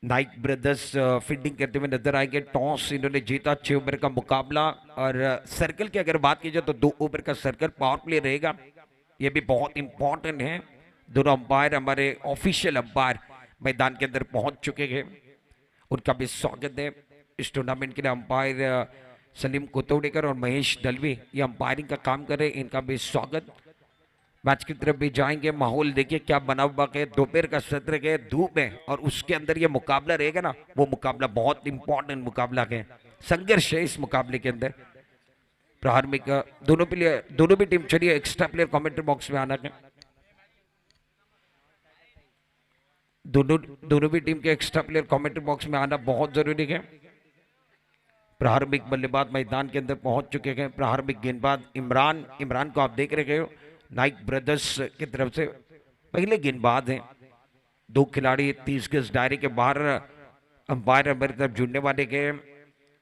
Naik brothers fielding करते हुए नजर आएंगे। टॉस इन्होंने जीता 6 ओवर का मुकाबला। और सर्कल की अगर बात की जाए तो 2 ओवर का सर्कल पावर प्ले रहेगा। ये भी बहुत इंपॉर्टेंट है। दोनों अंपायर हमारे ऑफिशियल अंपायर मैदान के अंदर पहुंच चुके हैं। उनका भी स्वागत है। इस टूर्नामेंट के लिए अंपायर सलीम कोतोड़ेकर और महेश दलवी ये अंपायरिंग का काम कर रहे हैं। इनका भी स्वागत। मैच की तरफ भी जाएंगे। माहौल देखिए क्या बना हुआ है। दोपहर का सत्र है, धूप है और उसके अंदर ये मुकाबला रहेगा ना, वो मुकाबला बहुत इंपॉर्टेंट मुकाबला है। संघर्ष है इस मुकाबले के अंदर। प्रारंभिक दोनों भी टीम चलिए एक्स्ट्रा प्लेयर कमेंट्री बॉक्स में आना है। दोनों भी टीम के एक्स्ट्रा प्लेयर कमेंट्री बॉक्स में आना बहुत जरूरी है। प्रारंभिक बल्लेबाज मैदान के अंदर पहुंच चुके हैं। प्रारंभिक गेंदबाज इमरान को आप देख रहे हो नाइक ब्रदर्स की तरफ से पहले गेंदबाज हैं। 2 खिलाड़ी 30 गज दायरे के बाहर अंपायर हमारी तरफ जुड़ने वाले के।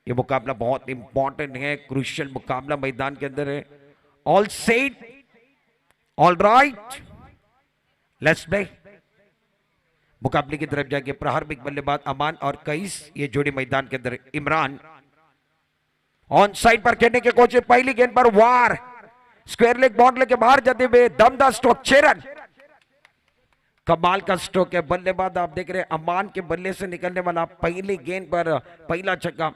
ये मुकाबला बहुत इंपॉर्टेंट है, क्रूशियल मुकाबला मैदान के अंदर है। All set, all right, let's play. मुकाबले की तरफ जाएंगे। प्रारंभिक बल्लेबाज अमान और कईस ये जोड़ी मैदान के अंदर। इमरान ऑन साइड पर खेलने की कोशिश, पहली गेंद पर वार, स्क्वायर लेग बाउंड्री के बाहर जाते हुए दमदार स्ट्रोक, 6 रन। कमाल का स्ट्रोक है। बल्लेबाज आप देख रहे हैं अमान के बल्ले से निकलने वाला पहली गेंद पर पहला छक्का।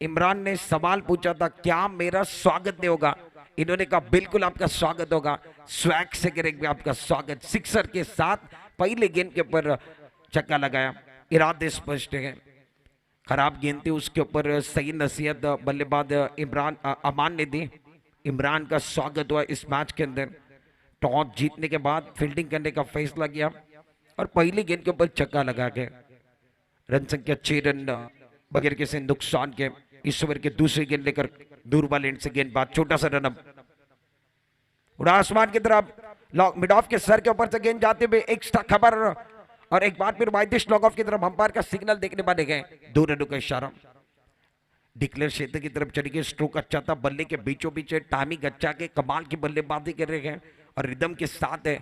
इमरान ने सवाल पूछा था क्या मेरा स्वागत नहीं होगा, इन्होंने कहा बिल्कुल आपका स्वागत होगा, स्वैग से करेंगे आपका स्वागत। सिक्सर के साथ पहले गेंद के ऊपर छक्का लगाया। इरादे स्पष्ट है। खराब गेंद थी, उसके ऊपर सही नसीहत बल्लेबाज अमान ने दी। इमरान का स्वागत हुआ इस मैच के अंदर। टॉस जीतने के बाद फील्डिंग करने का फैसला किया और पहली गेंद के ऊपर छक्का लगा के रन संख्या 6 रन बगैर किसी नुकसान के। इस ओवर के दूसरी गेंद लेकर दूर वाले एंड से गेंदबाज, छोटा सा रन उड़ा आसमान की तरफ। मिड ऑफ के सर के ऊपर से गेंद जाते हुए एक्स्ट्रा खबर और एक बार फिर वाइडिश लॉग ऑफ की तरफ अंपायर का सिग्नल देखने वाले गए। 2 रनों का इशारा। डिक्लेयर क्षेत्र की तरफ चढ़ी गई। स्ट्रोक अच्छा था, बल्ले के बीचों बीच टाइमिंग अच्छा के कमाल की बल्लेबाजी कर रहे हैं और रिदम के साथ है।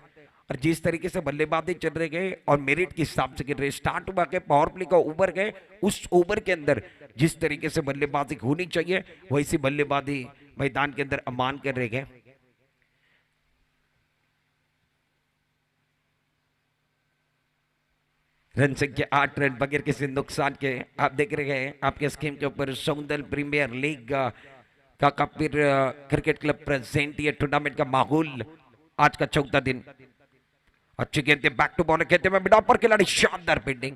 और जिस तरीके से बल्लेबाजी चल रहे गए और मेरिट के हिसाब से गिर रहे, स्टार्ट हुआ के पावर प्ले का ओवर गए, उस ओवर के अंदर जिस तरीके से बल्लेबाजी होनी चाहिए वैसी बल्लेबाजी मैदान के अंदर अमान कर रहे हैं। रन संख्या 8 रन बगैर किसी नुकसान के। आप देख रहे हैं आपके स्क्रीन के ऊपर सौंदल प्रीमियर लीग का कपिर क्रिकेट क्लब प्रेजेंट ये टूर्नामेंट का माहौल। आज का चौथा दिन। अच्छी गेंद बैक टू बॉल खेलते हुए मिड ऑफ पर खिलाड़ी, शानदार फील्डिंग।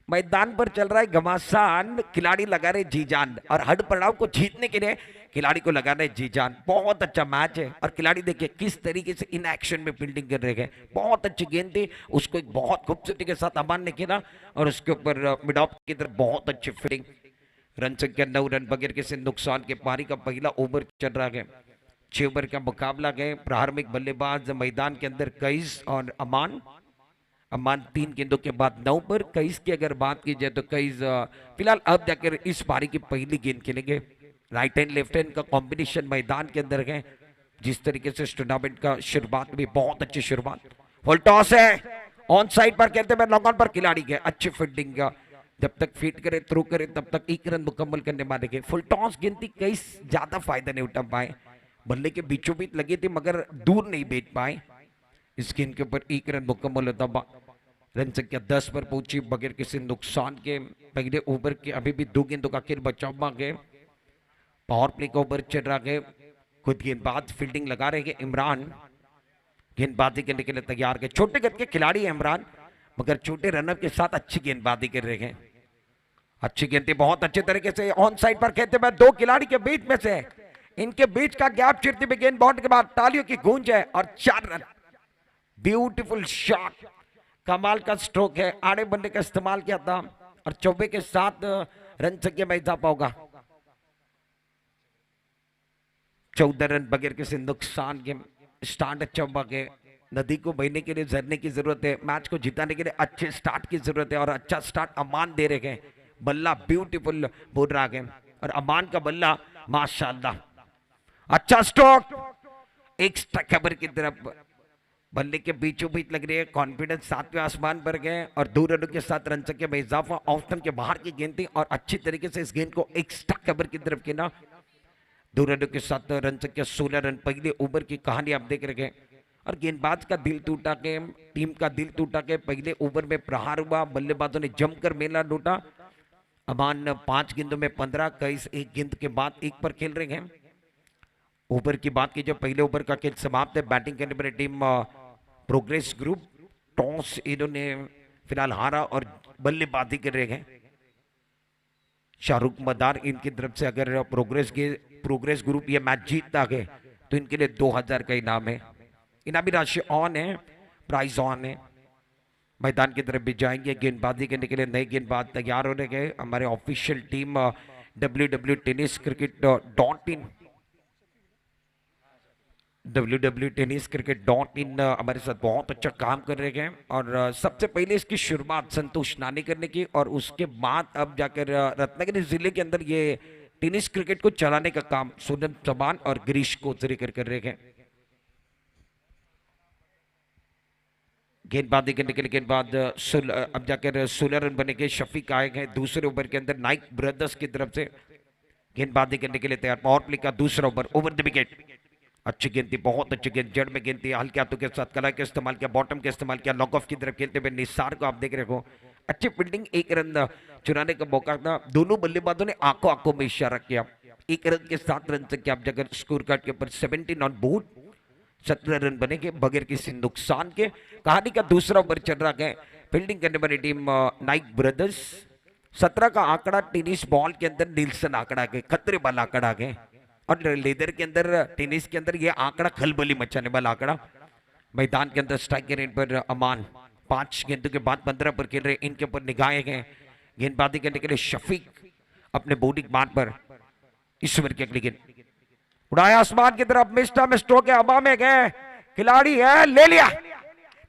मैदान पर चल रहा है घमासान, खिलाड़ी लगा रहे जी जान और हर पड़ाव को जीतने के लिए खिलाड़ी को लगा रहे जी जान। बहुत अच्छा मैच है और खिलाड़ी देखिए किस तरीके से इन एक्शन में फील्डिंग कर रहे हैं। बहुत अच्छी गेंद थी, उसको एक बहुत खूबसूरती के साथ अमान ने खेला और उसके ऊपर मिड ऑफ की तरफ बहुत अच्छी फील्डिंग। रन संख्या 9 रन बगैर किसी नुकसान के। पारी का पहला ओवर चल रहा है। 6 ओवर का मुकाबला गए। प्रारंभिक बल्लेबाज मैदान के अंदर कईस और अमान 3 गेंदों के बाद 9 पर। कईस की अगर बात की जाए तो कईस फिलहाल अब जाकर इस पारी की पहली गेंद खेलेंगे। राइट हैंड लेफ्ट हैंड का कॉम्बिनेशन मैदान के अंदर है। जिस तरीके से इस टूर्नामेंट का शुरुआत भी बहुत अच्छी शुरुआत। फुल टॉस है, ऑन साइड पर खेलते हुए लॉन्ग ऑन पर खिलाड़ी के अच्छी फील्डिंग का। जब तक फीट करे थ्रो करे तब तक 1 रन मुकम्मल करने वाले के। फुल टॉस गिनती कई ज्यादा फायदा नहीं उठा पाए, बल्ले के बीचों बीच लगे थे मगर दूर नहीं भेज पाए। इस गेंद के ऊपर 1 रन मुकम्मल होता। रन संख्या 10 पर पहुंची बगैर किसी नुकसान के। पहले ओवर के अभी भी 2 गेंदों का खेल बचाव गए। पावर प्ले का ओवर चल रहा है। खुद गेंदबाज फील्डिंग लगा रहे हैं। इमरान गेंदबाजी करने के लिए तैयार है। छोटे कद के खिलाड़ी है इमरान मगर छोटे रनअप के साथ अच्छी गेंदबाजी कर रहे हैं। अच्छी गेंद बहुत अच्छे तरीके से ऑन साइड पर खेलते हुए 2 खिलाड़ी के बीच में से इनके बीच का गैप चिरते हुए गेंद बाउंड के बाद तालियों की गूंज है और 4 रन। ब्यूटीफुल शॉट, कमाल का स्ट्रोक है। आड़े बल्ले का इस्तेमाल किया था और चौबे के साथ रन संख्या में इजाफा होगा। 14 रन बगैर किसी नुकसान के। स्टार्ट अच्छा हुआ के। नदी को बहने के लिए झरने की जरूरत है, मैच को जिताने के लिए अच्छे स्टार्ट की जरूरत है और अच्छा स्टार्ट अमान दे रहे हैं। बल्ला ब्यूटीफुल बोल रहा है और अमान का बल्ला माशाल्लाह अच्छा स्ट्रोक। एक खबर की तरफ बल्ले के बीचों बीच लग रही है, कॉन्फिडेंस सातवें आसमान पर गए और 2 रनों के साथ रन संख्या में इजाफा। ऑफ स्टंप के बाहर की गेंद थी और अच्छी तरीके से इस गेंद को एक्स्ट्रा कवर की तरफ खेला। 2 रनों के साथ रन संख्या 16 रन। पहले ओवर की कहानी आप देख रहे हैं और गेंदबाज का दिल टूटा के, टीम का दिल टूटा के पहले ओवर में प्रहार हुआ। बल्लेबाजों ने जमकर मेला लूटा। अमान 5 गेंदों में 15, कईस एक गेंद के बाद एक पर खेल रहे हैं। ओवर की बात की, जो पहले ओवर का खेल समाप्त है। बैटिंग करने वाली टीम प्रोग्रेस ग्रुप, टॉस इन्होंने फिलहाल हारा और बल्लेबाजी कर रहे हैं। शाहरुख मदार इनकी तरफ से अगर प्रोग्रेस ग्रुप ये मैच जीतता है तो इनके लिए 2000 का इनाम है। इनामी राशि ऑन है, प्राइस ऑन है। मैदान की तरफ भी जाएंगे गेंदबाजी करने के लिए। नए गेंदबाज तैयार होने गए। हमारे ऑफिशियल टीम www.tenniscricket.in www.tenniscricket.in हमारे साथ बहुत अच्छा काम कर रहे हैं। और सबसे पहले इसकी शुरुआत संतोष नानी करने की और उसके बाद अब जाकर रत्नागिरी जिले के अंदर ये टेनिस क्रिकेट को चलाने का काम सोनम चौहान और गिरीश कोचरी कर रहे हैं। गेंदबाजी करने के लिए गेंदबाज अब जाकर 16 रन बनेंगे। शफीक आए हैं दूसरे ओवर के अंदर नाइक ब्रदर्स की तरफ से गेंदबाजी करने के लिए तैयार। पावर प्ले का दूसरा ओवर, ओवर द विकेट। अच्छी गेंद थी, बहुत अच्छी गेंद, जड़ में गेंद थी। हल्के हाथों के साथ कला का इस्तेमाल किया, बॉटम का इस्तेमाल किया। लॉक ऑफ की तरफ खेलते हुए निसार को आप देख रहे हो, अच्छी फील्डिंग, 1 रन चुराने का मौका था। दोनों बल्लेबाजों ने आंखों आंखों में इशारा किया। 1 रन के 7 रन से क्या आप जगह स्कोर कार्ड के ऊपर 17 ऑन बोर्ड, 17 रन बनेंगे बगैर किसी नुकसान के। कहानी का दूसरा ओवर चल रहा है। फील्डिंग करने वाली टीम नाइक ब्रदर्स। 17 का आंकड़ा टेनिस बॉल के अंदर नीलसन आंकड़ा है, खतरे वाला आंकड़ा है। और लेदर के अंदर, टेनिस के अंदर ये आंकड़ा खलबली मचाने वाला आंकड़ा। मैदान के अंदर स्ट्राइक के रेट पर अमान 5 गेंदों के बाद 15 पर खेल रहे। इनके ऊपर निगाहें हैं। गेंदबाजी करने के लिए शफीक अपने बॉडी बांध पर। इस ओवर की अगली गेंद उड़ाया आसमान की तरफ, मिस्टर मिस्टो के हवा में गए, खिलाड़ी है, ले लिया।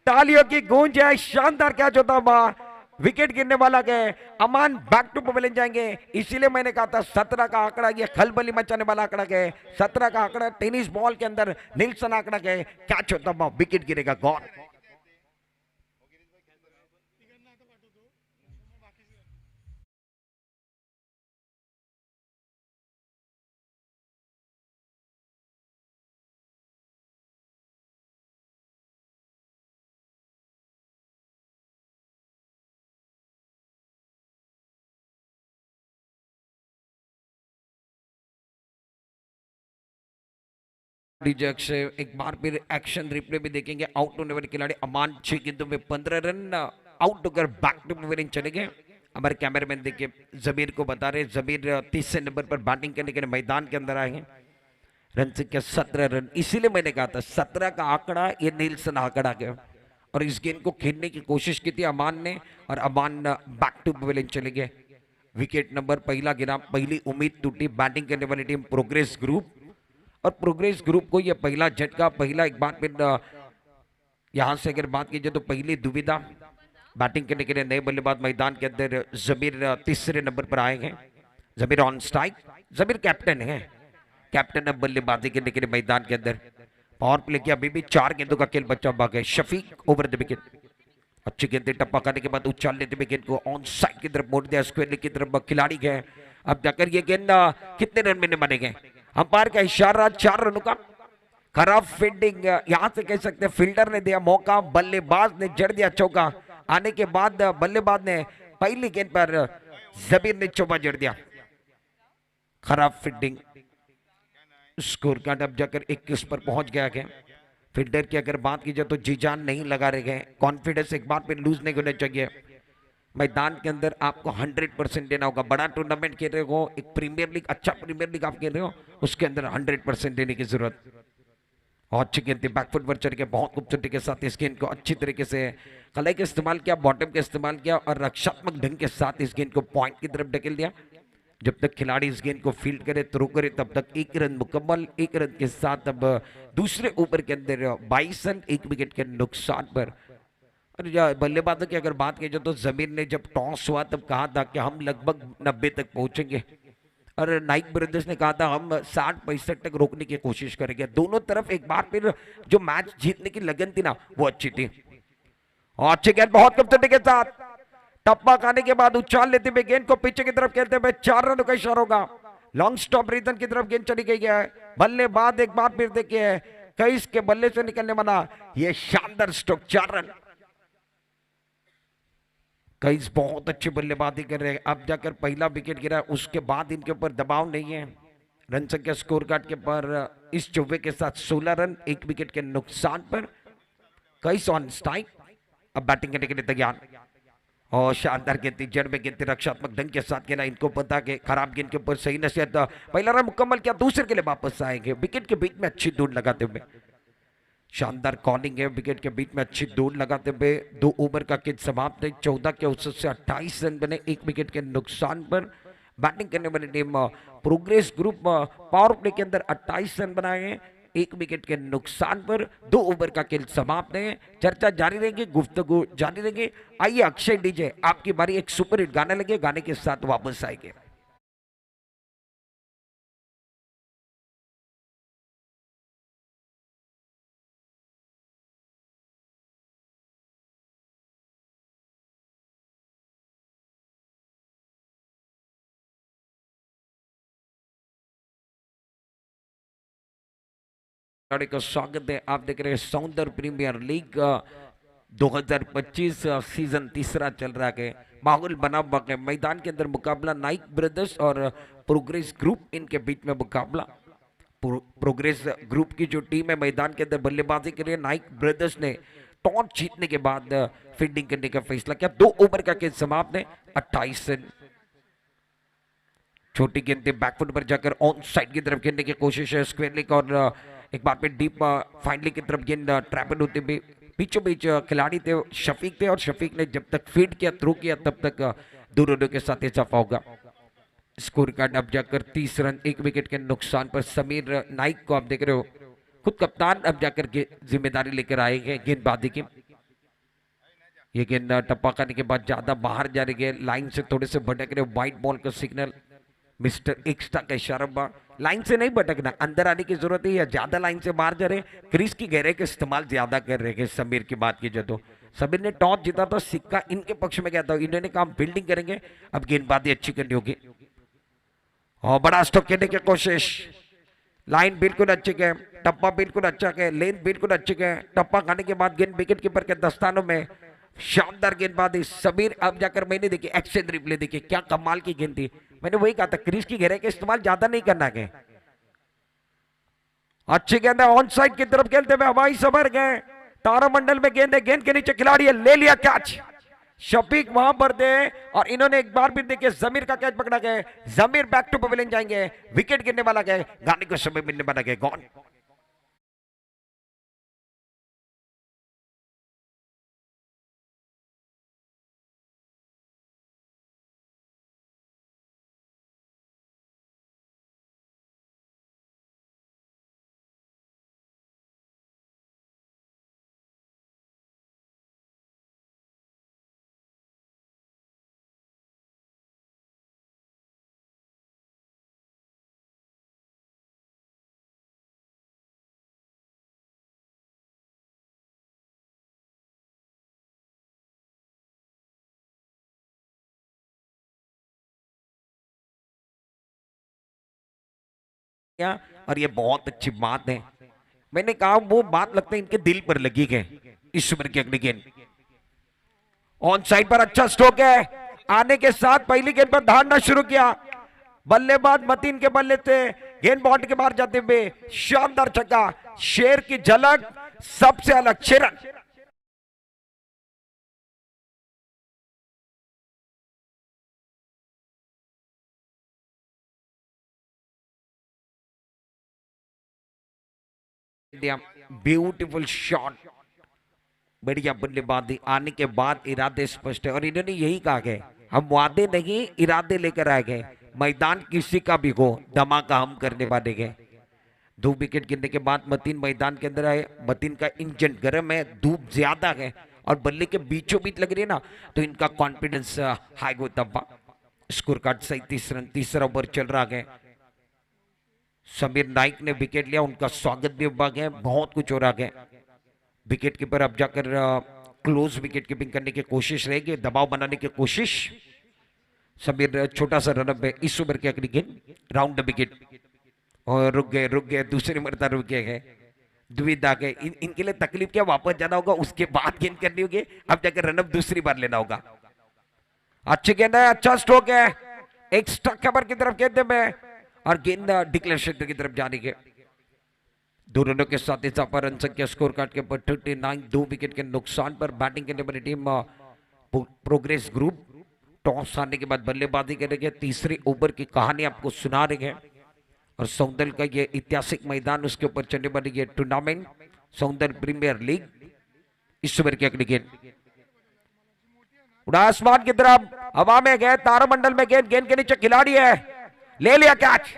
तालियों की गूंज है, शानदार कैच होता हुआ, विकेट गिरने वाला गए। अमान बैक टू पवेलियन जाएंगे। इसीलिए मैंने कहा था 17 का आंकड़ा ये खलबली मचाने वाला आंकड़ा गए। 17 का आंकड़ा टेनिस बॉल के अंदर नीलसन आंकड़ा गए, कैच होता हुआ विकेट गिरेगा, गॉल। रिजेक्ट से एक बार फिर एक्शन रिप्ले भी देखेंगे। आउट होने वाले खिलाड़ी अमान 6 गेंदों में 15 रन आउट होकर बैक टू पवेलियन चले गए। हमारे कैमरामैन देखिए जबीर को बता रहे, जबीर 30 नंबर पर बैटिंग करने के लिए मैदान के अंदर आए हैं। रन संख्या 17 रन। इसीलिए मैंने कहा था 17 का आंकड़ा ये नीलसन आंकड़ा गया। और इस गेंद को खेलने की कोशिश की थी अमान ने और अमान बैक टू पवेलियन चले गए। विकेट नंबर पहला गिरा, पहली उम्मीद टूटी। बैटिंग करने वाली टीम प्रोग्रेस ग्रुप और प्रोग्रेस ग्रुप को यह पहला झटका, पहला एक बार फिर यहां से अगर बात की जाए तो पहली दुविधा। बैटिंग करने के लिए नए बल्लेबाज मैदान के अंदर जमीर 3 नंबर पर आए हैं। जमीर ऑन स्ट्राइक, जमीर कैप्टन है, कैप्टन अब बल्लेबाजी करने के लिए मैदान के अंदर। पावर प्ले किया, अभी भी 4 गेंदों का खेल बचा हुआ है। शफीक ओवर द विकेट, अच्छी गेंद टप्पा करने के बाद उछाल लेते हुए गेंद को ऑन साइड की तरफ मोड़ दिया, स्क्वायर की तरफ खिलाड़ी गए। अब जाकर ये गेंद कितने रन में बनेंगे? अंपायर का इशारा 4 रनों का। खराब फील्डिंग यहां से कह सकते हैं, फील्डर ने दिया मौका, बल्लेबाज ने जड़ दिया चौका। आने के बाद बल्लेबाज ने पहली गेंद पर जबीर ने चौका जड़ दिया। खराब फील्डिंग, स्कोर कार्ड अब जाकर 21 पर पहुंच गया है। फील्डर की अगर बात की जाए तो जी जान नहीं लगा रहे गए। कॉन्फिडेंस एक बार फिर लूज नहीं होना चाहिए। मैदान के अंदर आपको 100% देना होगा। बड़ा टूर्नामेंट खेल रहे हो, एक प्रीमियर लीग, अच्छा प्रीमियर लीग आप खेल रहे हो, उसके अंदर 100% देने की जरूरत। और अच्छी गेंद बैकफुट पर चढ़ के बहुत खूबसूरती के साथ इस गेंद को अच्छी तरीके से कलाई का इस्तेमाल किया, बॉटम का इस्तेमाल किया और रक्षात्मक ढंग के साथ इस गेंद को पॉइंट की तरफ ढकेल दिया। जब तक खिलाड़ी इस गेंद को फील्ड करे, थ्रो करे, तब तक 1 रन मुकम्मल। 1 रन के साथ अब दूसरे ओवर के अंदर 22 रन, 1 विकेट के नुकसान पर। और बल्लेबाजों की अगर बात की जाए तो जमीर ने जब टॉस हुआ तब कहा था कि हम लगभग 90 तक पहुंचेंगे और नाइक ब्रदर्स ने कहा था हम 60-65 तक रोकने की कोशिश करेंगे। दोनों तरफ एक बार फिर जो मैच जीतने की लगन थी ना वो अच्छी थी। और अच्छी गेंद बहुत कमजोरी के साथ टप्पा खाने के बाद उछाल लेते हुए गेंद को पीछे की तरफ खेलते हुए 4 रनों का इशारा होगा। लॉन्ग स्टॉप रीजन की तरफ गेंद चली गई है। बल्लेबाज एक बार फिर देखिए कईस के बल्ले से निकलने वाला ये शानदार स्ट्रोक 4 रन। कईस बहुत अच्छी बल्लेबाजी कर रहे हैं। अब जाकर पहला विकेट गिरा, उसके बाद इनके ऊपर दबाव नहीं है। रन संख्या स्कोर कार्ड के पर इस चौबे के साथ 16 रन 1 विकेट के नुकसान पर। कईस ऑन स्ट्राइक, अब बैटिंग करने के लिए तैयार और शानदार गेंद जड़ में गेंद रक्षात्मक ढंग के साथ खेला। इनको पता कि खराब गेंद के ऊपर सही नसीहत। पहला रन मुकम्मल किया, दूसरे के लिए वापस आएंगे। विकेट के बीच में अच्छी दूर लगाते हुए शानदार कॉलिंग है। विकेट के बीच में अच्छी दूर लगाते हुए 2 ओवर का खेल समाप्त है। 14 के औसत से 28 रन बने 1 विकेट के नुकसान पर। बैटिंग करने वाली team progress group power play के अंदर 28 रन बनाए हैं 1 विकेट के नुकसान पर। 2 ओवर का खेल समाप्त है। चर्चा जारी रहेगी, गुफ्तगू जारी रहेगी। आइए अक्षय डीजे आपकी बारी, एक सुपर हिट गाना लगे, गाने के साथ वापस आएंगे। का स्वागत है। आप देख रहे हैं सौंदर्य प्रीमियर लीग 2025 सीजन तीसरा चल रहा है। माहौल बना हुआ है। मैदान के अंदर मुकाबला नाइक ब्रदर्स और प्रोग्रेस ग्रुप, इनके बीच में मुकाबला। प्रोग्रेस ग्रुप की जो टीम है मैदान के अंदर बल्लेबाजी के लिए, नाइक ब्रदर्स ने टॉस जीतने के बाद फील्डिंग करने का फैसला किया। 2 ओवर का खेल समाप्त है 28 रन। छोटी गेंद बैकफुट पर जाकर ऑन साइड की तरफ खेलने की कोशिश है स्क्वायर लेग और एक बार फिर डीप फाइनली की तरफ गेंद ट्रैपल होते हुए बीचों बीच खिलाड़ी थे शफीक थे और शफीक ने जब तक फीड किया थ्रो किया तब तक 2 रनों के साथ इजाफा होगा। स्कोर कार्ड अब जाकर 30 रन 1 विकेट के नुकसान पर। समीर नाइक को आप देख रहे हो खुद कप्तान अब जाकर के जिम्मेदारी लेकर आए हैं गेंदबाजी की। ये गेंद टप्पा करने के बाद ज्यादा बाहर जा रही है, लाइन से थोड़े से भटक रहे। व्हाइट बॉल का सिग्नल, मिस्टर एक्स्ट्रा का इशारा। लाइन से नहीं भटकना, अंदर आने की जरूरत है या ज्यादा लाइन से बाहर जा रहे। क्रीज की गहराई का इस्तेमाल ज्यादा कर रहे हैं। समीर की बात की जाए तो समीर ने टॉस जीता था, सिक्का इनके पक्ष में गया था। इन्होंने काम फील्डिंग करेंगे, अब गेंदबाजी अच्छी करनी होगी और बड़ा स्टॉक खेलने की कोशिश। लाइन बिल्कुल अच्छी है, टप्पा बिल्कुल अच्छा है, लेन बिल्कुल अच्छी है। टप्पा खाने के बाद गेंद विकेट कीपर के दस्तानों में। शानदार गेंदबाजी समीर। अब जाकर मैंने देखी एक्शन रिप्ले देखी, क्या कमाल की गेंद थी। मैंने वही कहा था क्रीज की गहराई का इस्तेमाल ज्यादा नहीं करना है। अच्छी गेंद है, ऑन साइड की तरफ खेलते हुए हवाई सबर गए। तारामंडल में गेंद है, गेंद के नीचे खिलाड़ी है, ले लिया कैच। शफीक वहां पर थे और इन्होंने एक बार भी देखिए जमीर का कैच पकड़ा गया। जमीर बैक टू पवेलियन जाएंगे, विकेट गिरने वाला गया, गाने को समय मिलने वाला गया, गॉन। और ये बहुत अच्छी बात है। मैंने कहा वो बात लगता है इनके दिल पर लगी है। इस उम्र की अगली गेंद ऑन साइड पर अच्छा स्ट्रोक है। आने के साथ पहली गेंद पर धारना शुरू किया। बल्लेबाज मतीन के बल्ले से गेंद बॉट के बाहर जाते हुए शानदार छक्का। शेर की झलक सबसे अलग 6 रन। ब्यूटीफुल शॉट, बढ़िया बल्लेबाजी। आने के बाद इरादे स्पष्ट है और इन्होंने यही कहा है हम वादे नहीं इरादे लेकर आए गए। मैदान किसी का भी हो, धमाका हम करने वाले गए। 2 विकेट गिरने के बाद मतीन मैदान के अंदर आए। मतीन का इंजन गर्म है, धूप ज्यादा है और बल्ले के बीचों बीच लग रही है ना, तो इनका कॉन्फिडेंस हाई होता। स्कोर कार्ड 37 रन, तीसरा ओवर चल रहा है। समीर नाइक ने विकेट लिया, उनका स्वागत भी हुआ है। बहुत कुछ हो रहा है। विकेट कीपर अब जाकर क्लोज विकेट कीपिंग करने की कोशिश रहेगी, दबाव बनाने की कोशिश। समीर छोटा सा रनअप है इस ओवर के अगली गेंद, राउंड द विकेट और रुक गए दूसरी मरतबा रुक गए। दुविधा के इनके लिए तकलीफ क्या, वापस जाना होगा, उसके बाद गेंद करनी होगी, अब जाकर रनअप दूसरी बार लेना होगा। अच्छी गेंद है, अच्छा स्ट्रोक है, एक्स्ट्रा कवर की तरफ गेंद में और गेंद डिक्लेयर क्षेत्र की तरफ जाने के। दो रनों के साथ इजाफा, रन संख्या स्कोर कार्ड के ऊपर 39, 2 विकेट के नुकसान पर बैटिंग करने वाली टीम प्रोग्रेस ग्रुप टॉस हारने के बाद बल्लेबाजी करेंगे। तीसरे ओवर की कहानी आपको सुना रहे हैं और सौंदर्य का ये ऐतिहासिक मैदान, उसके ऊपर चलने वाली ये टूर्नामेंट सौंदर्य प्रीमियर लीग। इस ओवर की अगली गेंद उड़ा आसमान की तरफ, हवा में गए, तारामंडल में गेंद, गेंद के नीचे खिलाड़ी है, ले लिया कैच,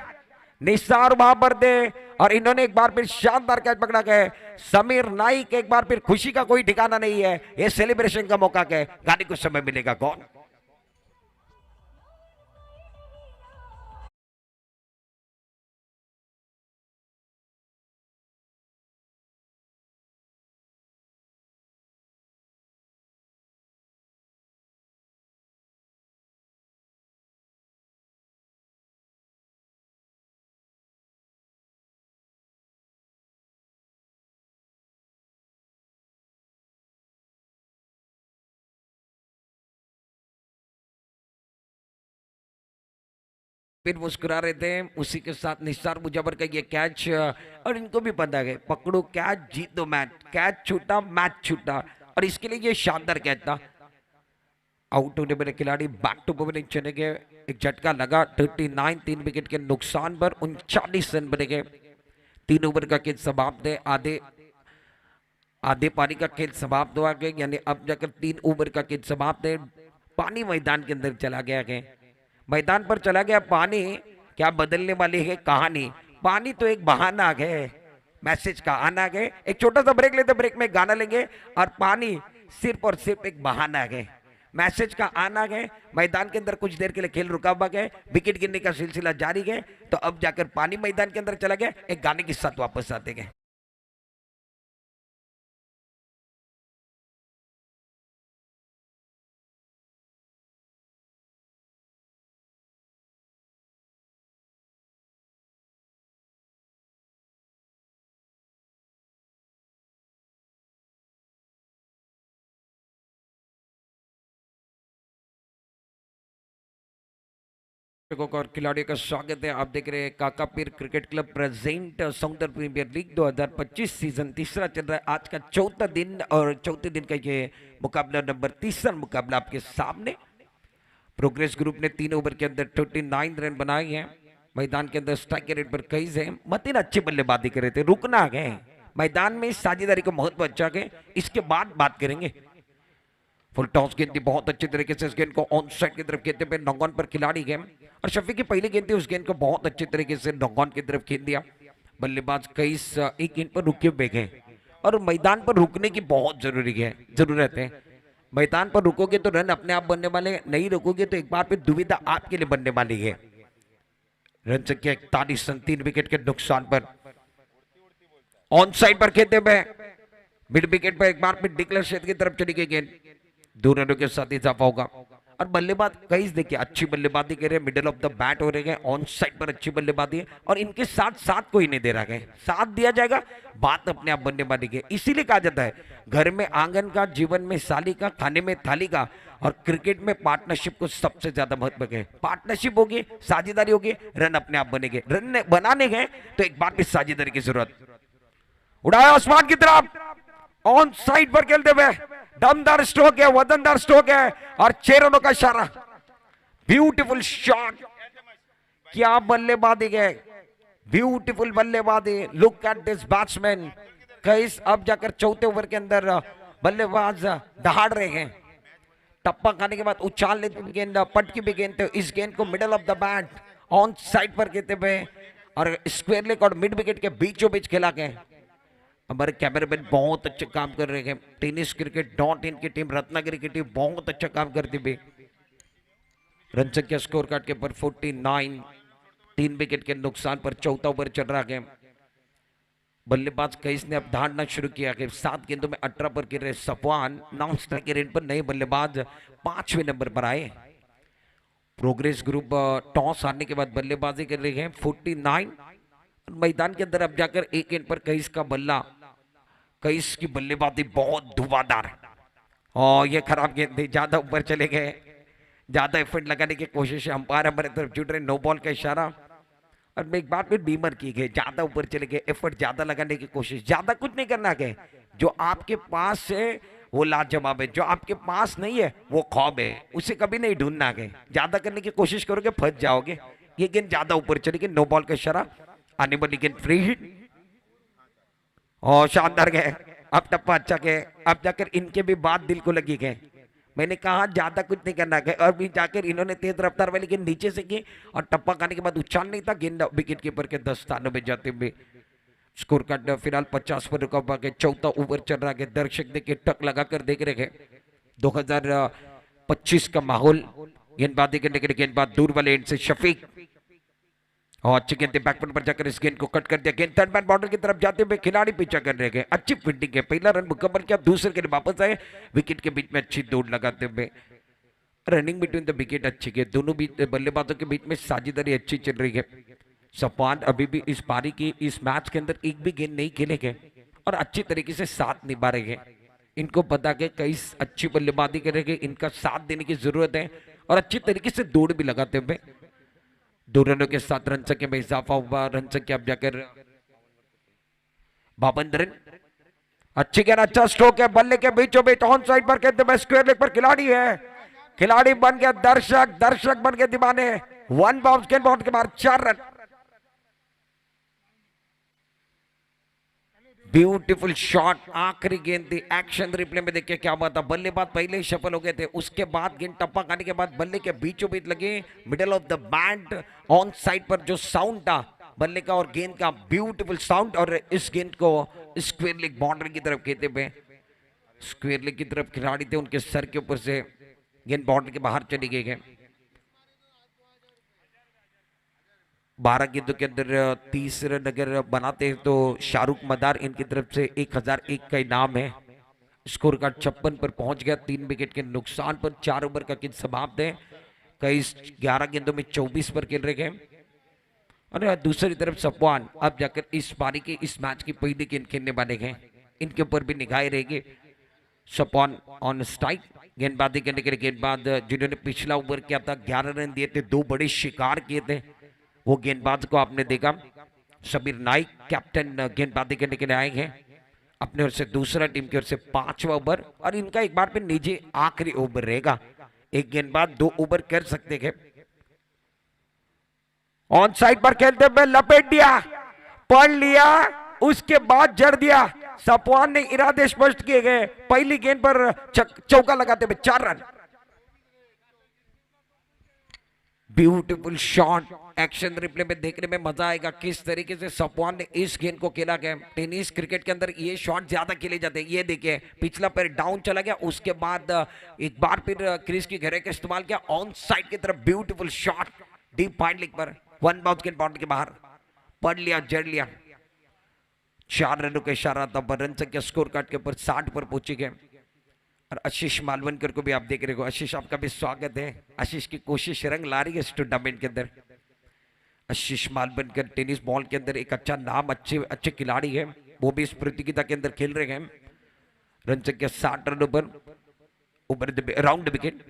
निसार वहां पर दे और इन्होंने एक बार फिर शानदार कैच पकड़ा गया। समीर नाइक एक बार फिर खुशी का कोई ठिकाना नहीं है, ये सेलिब्रेशन का मौका है, गाने को समय मिलेगा। कौन फिर मुस्कुरा रहे थे, उसी के साथ निसार मुजफ्फर का ये कैच और इनको भी पता है, पकड़ो कैच जीत दो मैच, कैच छूटा मैच छूटा और इसके लिए ये शानदार कैच था। आउट होने वाले खिलाड़ी बैक टू बॉलिंग चले गए, एक झटका लगा 39, 3 विकेट के नुकसान पर 39 रन बने गए। 3 ओवर का खेल समाप्त है, आधे पानी का खेल समाप्त हुआ गया, यानी अब जाकर 3 ओवर का खेल समाप्त है। पानी मैदान के अंदर चला गया है, मैदान पर चला गया पानी, क्या बदलने वाली है कहानी। पानी तो एक बहाना है, मैसेज का आना है। एक छोटा सा ब्रेक लेते, ब्रेक में गाना लेंगे और पानी सिर्फ और सिर्फ एक बहाना है, मैसेज का आना है। मैदान के अंदर कुछ देर के लिए खेल रुका हुआ है, विकेट गिरने का सिलसिला जारी है, तो अब जाकर पानी मैदान के अंदर चला गया, एक गाने के साथ वापस आते हैं। और खिलाड़ियों का स्वागत है, आप देख रहे हैं काका पीर क्रिकेट क्लब प्रेजेंट सौंदर्य प्रीमियर लीग 2025 सीजन तीसरा चल रहा है। आज का चौथा दिन और चौथे दिन का ये मुकाबला नंबर तीसरा मुकाबला आपके सामने। प्रोग्रेस ग्रुप ने 3 ओवर के अंदर 39 रन बनाए हैं। मैदान के अंदर स्ट्राइक रेट पर कई है, मतीन अच्छी बल्लेबाजी कर रहे थे, रुकना गए मैदान में, साझेदारी का महत्व अच्छा है, इसके बाद बात करेंगे। फुल टॉस गेंद थी, बहुत अच्छे तरीके से इस गेंद को ऑन साइड की तरफ खेलते हुए नौगॉन पर खिलाड़ी गए और शफी की पहली गेंद थी, उस गेंद को बहुत अच्छे तरीके से नौगॉन की तरफ खेल दिया। बल्लेबाज कई एक गेंद पर रुके हुए गए और मैदान पर रुकने की बहुत जरूरत है। मैदान पर रुकोगे तो रन अपने आप बनने वाले, नहीं रुकोगे तो एक बार फिर दुविधा आपके लिए बनने वाली है। रन संख्या 41 रन, 3 विकेट के नुकसान पर ऑन साइड पर खेलते हुए मिड विकेट पर एक बार फिर डिक्लेयर क्षेत्र की तरफ चली गई गेंद, 2 रनों के साथ इजाफा होगा। और बल्लेबाज कई देखिए अच्छी बल्लेबाजी कर रहे हैं, मिडिल ऑफ द बैट हो रहे हैं, ऑन साइड पर अच्छी बल्लेबाजी है और इनके साथ साथ कोई नहीं दे रहा है, साथ दिया जाएगा बात अपने आप बनने वाली है। इसीलिए कहा जाता है घर में आंगन का, जीवन में साली का, खाने में थाली का, और क्रिकेट में पार्टनरशिप को सबसे ज्यादा महत्व है। पार्टनरशिप होगी, साझेदारी होगी, रन अपने आप बनेंगे। रन बनाने गए तो एक बार भी साझेदारी की जरूरत। उड़ाया आसमान की तरफ, ऑन साइड पर खेलते हुए दमदार स्ट्रोक है, वजनदार स्ट्रोक है और 6 रनों का इशारा। ब्यूटीफुल शॉट, क्या बल्लेबाजी है, ब्यूटीफुल बल्लेबाजी। Look at this batsman. कईस अब जाकर चौथे ओवर के अंदर बल्लेबाज दहाड़ रहे हैं, टप्पा खाने के बाद उछाल लेते गेंद, पटकी भी गेंद, तो इस गेंद को middle of the bat on side पर खेलते हुए और स्क्वायर लेग और मिड विकेट के बीचों बीच खेला गया। हमारे कैमरामैन बहुत अच्छे काम कर रहे हैं। टेनिस क्रिकेट .in की टीम, रत्नागिरी की टीम बहुत अच्छा काम करती हुई। रन संख्या स्कोर कार्ड के पर 49, 3 विकेट के नुकसान पर चौथा ओवर चल रहा है। बल्लेबाज कईस ने अब धारना शुरू किया कि 7 गेंदों में 18 पर गिरे सफवान, नॉन स्ट्राइक के रेट पर नए बल्लेबाज 5वें नंबर पर आए। प्रोग्रेस ग्रुप टॉस हारने के बाद बल्लेबाजी कर रही है 49। मैदान के अंदर अब जाकर एक गेंद पर कईस का बल्ला, कईस की बल्लेबाजी बहुत धुआंधार और ये खराब गेंद थी, ज्यादा ऊपर चले गए, ज्यादा एफर्ट लगाने की कोशिश है, अंपायर हमारे तरफ जुट रहे, नो बॉल का इशारा। और मैं एक बार फिर डीमर की गई, ज्यादा ऊपर चले गए, एफर्ट ज्यादा लगाने की कोशिश, ज्यादा कुछ नहीं करना है, जो आपके पास है वो लाजवाब है, जो आपके पास नहीं है वो खौब है, उसे कभी नहीं ढूंढना है। ज्यादा करने की कोशिश करोगे फंस जाओगे। ये गेंद ज्यादा ऊपर चली गई, नो बॉल का इशारा, आने वाली गेंद फ्री हिट और शानदार गए। अब टप्पा अच्छा गए, अब जाकर इनके भी बात दिल को लगी गए। मैंने कहा ज्यादा कुछ नहीं करना है, और भी जाकर इन्होंने तेज रफ्तार वाली गेंद नीचे से की और टप्पा खाने के बाद उछाल नहीं था, गेंद विकेट कीपर के 10 स्थानों में जाते हुए। स्कोर कार्ड फिलहाल 50 पर रुका हुआ है, चौथा ओवर चल रहा है। दर्शक देखिए टक लगाकर देख रहे हैं 2025 का माहौल। गेंदबाजी करने के लिए गेंदबाज दूर वाले एंड से शफीक और अच्छी गेंद बैकफुट पर जाकर इस गेंद को कट कर दिया। गेंद थर्ड मैन बॉर्डर की तरफ जाते हुए खिलाड़ी पीछा कर रहे हैं, अच्छी फील्डिंग है, पहला रन मुकम्मल किया, दूसरे के लिए वापस आए, विकेट के बीच में अच्छी दौड़ लगाते हुए। रनिंग बिटवीन द विकेट अच्छी है, दोनों बल्लेबाजों के बीच में साझेदारी अच्छी चल रही है। सफवान अभी भी इस पारी की इस मैच के अंदर एक भी गेंद नहीं खेले गए और अच्छी तरीके से साथ निभा रहे हैं। इनको पता है कई अच्छी बल्लेबाजी करेंगे, इनका साथ देने की जरूरत है और अच्छी तरीके से दौड़ भी लगाते हुए। 2 रनों के साथ रन संख्या में इजाफा हुआ, रन संख्या अब जाकर 52 रन। अच्छी गेंद, अच्छा स्ट्रोक है, बल्ले के बीचों बीच ऑन साइड पर कहते हैं स्क्वायर लेग पर खिलाड़ी है, खिलाड़ी बन गया दर्शक, दर्शक बन के दीवाने। 1 बाउंस गेंद बाउंड के बाद 4 रन। ब्यूटीफुल शॉट, आखिरी गेंद थी, एक्शन रिप्ले में देखिए क्या हुआ था, बल्लेबाज पहले ही सफल हो गए थे, उसके बाद गेंद टप्पा खाने के बाद बल्ले के बीचों बीच लगे, middle of the band on side पर जो साउंड था बल्ले का और गेंद का, ब्यूटीफुल साउंड, और इस गेंद को स्क्वायर लेग बाउंड्री की तरफ खेलते हुए, स्क्वायर लेग की तरफ खिलाड़ी थे, उनके सर के ऊपर से गेंद बाउंड्री के बाहर चली गई है। 12 गेंदों के अंदर 30 रन अगर बनाते हैं तो शाहरुख मदार इनकी तरफ से 1001 का इनाम है। स्कोर कार्ड 56 पर पहुंच गया, 3 विकेट के नुकसान पर 4 ओवर का गेंद समाप्त है। कई 11 गेंदों में 24 पर खेल रहे हैं। और दूसरी तरफ सफवान अब जाकर इस पारी के इस मैच की पहली गेंद खेलने वाले हैं, इनके ऊपर भी निगाहें रहेगी। सफवान ऑन स्ट्राइक, गेंदबाजी करने के लिए गेंदबाज जिन्होंने पिछला ओवर किया था 11 रन दिए थे, 2 बड़े शिकार किए थे, वो गेंदबाज को आपने देखा। शबीर नाइक कैप्टन गेंदबाजी करने के लिए आए हैं अपने ओर से, दूसरा टीम की ओर से 5वां ओवर, और इनका एक बार फिर निजी आखिरी ओवर रहेगा। एक गेंदबाज 2 ओवर कर सकते हैं। ऑन साइड पर खेलते हुए लपेट दिया, पढ़ लिया, उसके बाद जड़ दिया। सफवान ने इरादे स्पष्ट किए गए, पहली गेंद पर चौका लगाते हुए 4 run. Beautiful shot, action replay में देखने में मजा आएगा किस तरीके से सफवान ने इस गेंद को खेला गया। टेनिस क्रिकेट के अंदर ये शॉट ज्यादा खेले जाते हैं। ये देखिए पिछला पैर डाउन चला गया, उसके बाद एक बार फिर क्रीज की घेरे का इस्तेमाल किया, ऑन साइड की तरफ ब्यूटीफुल शॉट, डीप पॉइंट लिख पर 1 बाउंस गेंद बाउंड के बाहर, पढ़ लिया, जड़ लिया। 4 रनों का इशारा था, रन संख्या स्कोर कार्ड के ऊपर 60 पर पहुंचे गए। और आशीष मालवनकर को भी आप देख रहे हो, आशीष आपका भी स्वागत है। आशीष की कोशिश रंग ला रही है इस टूर्नामेंट के अंदर। आशीष मालवनकर टेनिस बॉल के अंदर एक अच्छा नाम, अच्छे खिलाड़ी है, वो भी इस प्रतियोगिता के अंदर खेल रहे हैं। रन संख्या 60 रनों पर राउंड विकेट,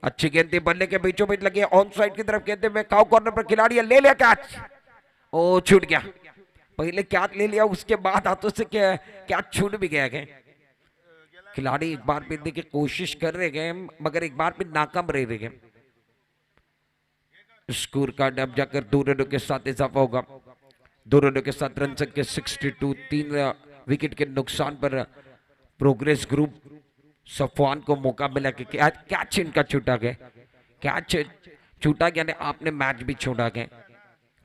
अच्छी गेंद बल्ले के बीचों बीच लगे, ऑन साइड की तरफ कहते हुए काउ कॉर्नर पर खिलाड़ी ले लिया कैच, ओ छूट गया, पहले कैच ले लिया, उसके बाद हाथों से कैच छूट भी गया है। खिलाड़ी एक बार फिर देखिए कोशिश कर रहे हैं, मगर एक बार फिर नाकाम रह रहे हैं। स्कोर कार्ड अब जाकर 2 रनों के साथ इजाफा होगा, 2 रनों के साथ रन संख्या 62, 3 विकेट के नुकसान पर प्रोग्रेस ग्रुप सफवान को मौका मिला कि कैच इनका छूटा गया, कैच छूटा गया, आपने मैच भी छोड़ा गया,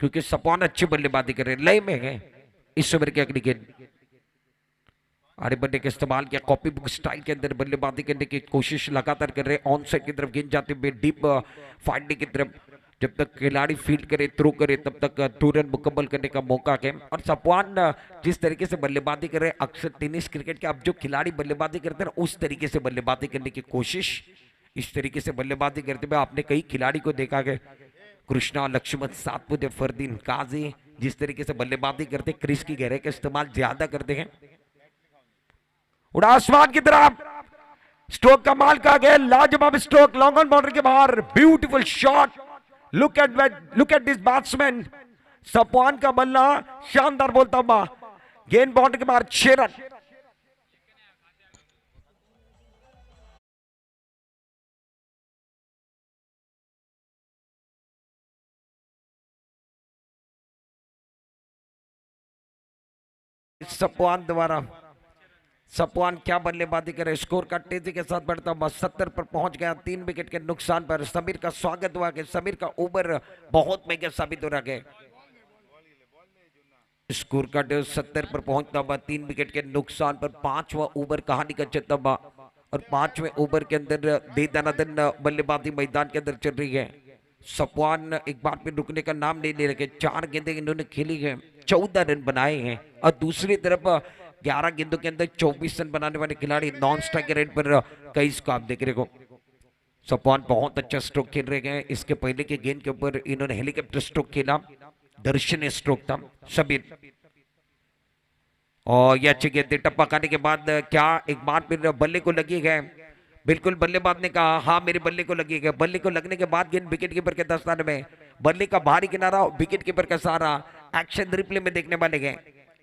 क्योंकि सफवान अच्छी बल्लेबाजी कर रहे, लय में है। इस ओवर की अगली गेंद आड़े बल्ले का इस्तेमाल किया, कॉपी बुक स्टाइल के अंदर बल्लेबाजी करने की कोशिश लगातार कर रहे, ऑन साइड की तरफ गेंद जाते हुए डीप फाइंडिंग की तरफ, जब तक खिलाड़ी फील्ड करे थ्रो करे तब तक 2 रन मुकम्मल करने का मौका है। और सपवान जिस तरीके से बल्लेबाजी कर रहे हैं, अक्सर टेनिस क्रिकेट के अब जो खिलाड़ी बल्लेबाजी करते हैं उस तरीके से बल्लेबाजी करने की कोशिश, इस तरीके से बल्लेबाजी करते हुए आपने कई खिलाड़ी को देखा है, कृष्णा, लक्ष्मण, सातपुते, फरदीन, काजी, जिस तरीके से बल्लेबाजी करते क्रिस की गहराई का इस्तेमाल ज्यादा करते हैं। उड़ा आसमान की तरफ, स्ट्रोक का माल का गया, लाजवाब स्ट्रोक, लॉन्ग ऑन बाउंड्री के बाहर, beautiful shot. Look at this batsman, सपवान का बल्ला शानदार बोलता हुआ, गेंद बाउंड्री के बाहर, 6 रन। सपवान द्वारा, सपवान क्या बल्लेबाजी करे, स्कोर का तेजी के साथ बढ़ता हुआ 70 पर पहुंच गया, 3 विकेट के नुकसान पर। समीर का स्वागत हुआ कि समीर का ओवर बहुत महंगा साबित हो रहा है। स्कोर का 70 पर पहुंचता हुआ 3 विकेट के नुकसान पर, 5वां ओवर कहानी का चलता हुआ, और 5वें ओवर के अंदर दे दनादन बल्लेबाजी मैदान के अंदर चल रही है। सपवान एक बार भी रुकने का नाम नहीं ले रहे, 4 गेंदें इन्होंने खेली है, 14 रन बनाए हैं, और दूसरी तरफ 11 गेंदों के अंदर 24 रन बनाने वाले खिलाड़ी नॉन स्ट्राइक रेट पर कई इसको आप देख रहे हो। सपवान बहुत अच्छा स्ट्रोक खेल रहे हैं, इसके पहले के गेंद के ऊपर इन्होंने हेलीकॉप्टर स्ट्रोक खेला, दर्शनीय स्ट्रोक था सभी। और यह अच्छी गेंद टप्पा खाने के बाद क्या एक बार फिर बल्ले को लगी है, बिल्कुल बल्लेबाज ने कहा हाँ मेरे बल्ले को लगी है। बल्ले को लगने के बाद गेंद विकेट कीपर के दस्ताने में, बल्ले का बाहरी किनारा, विकेट कीपर का सहारा, एक्शन रिप्ले में देखने वाले गए।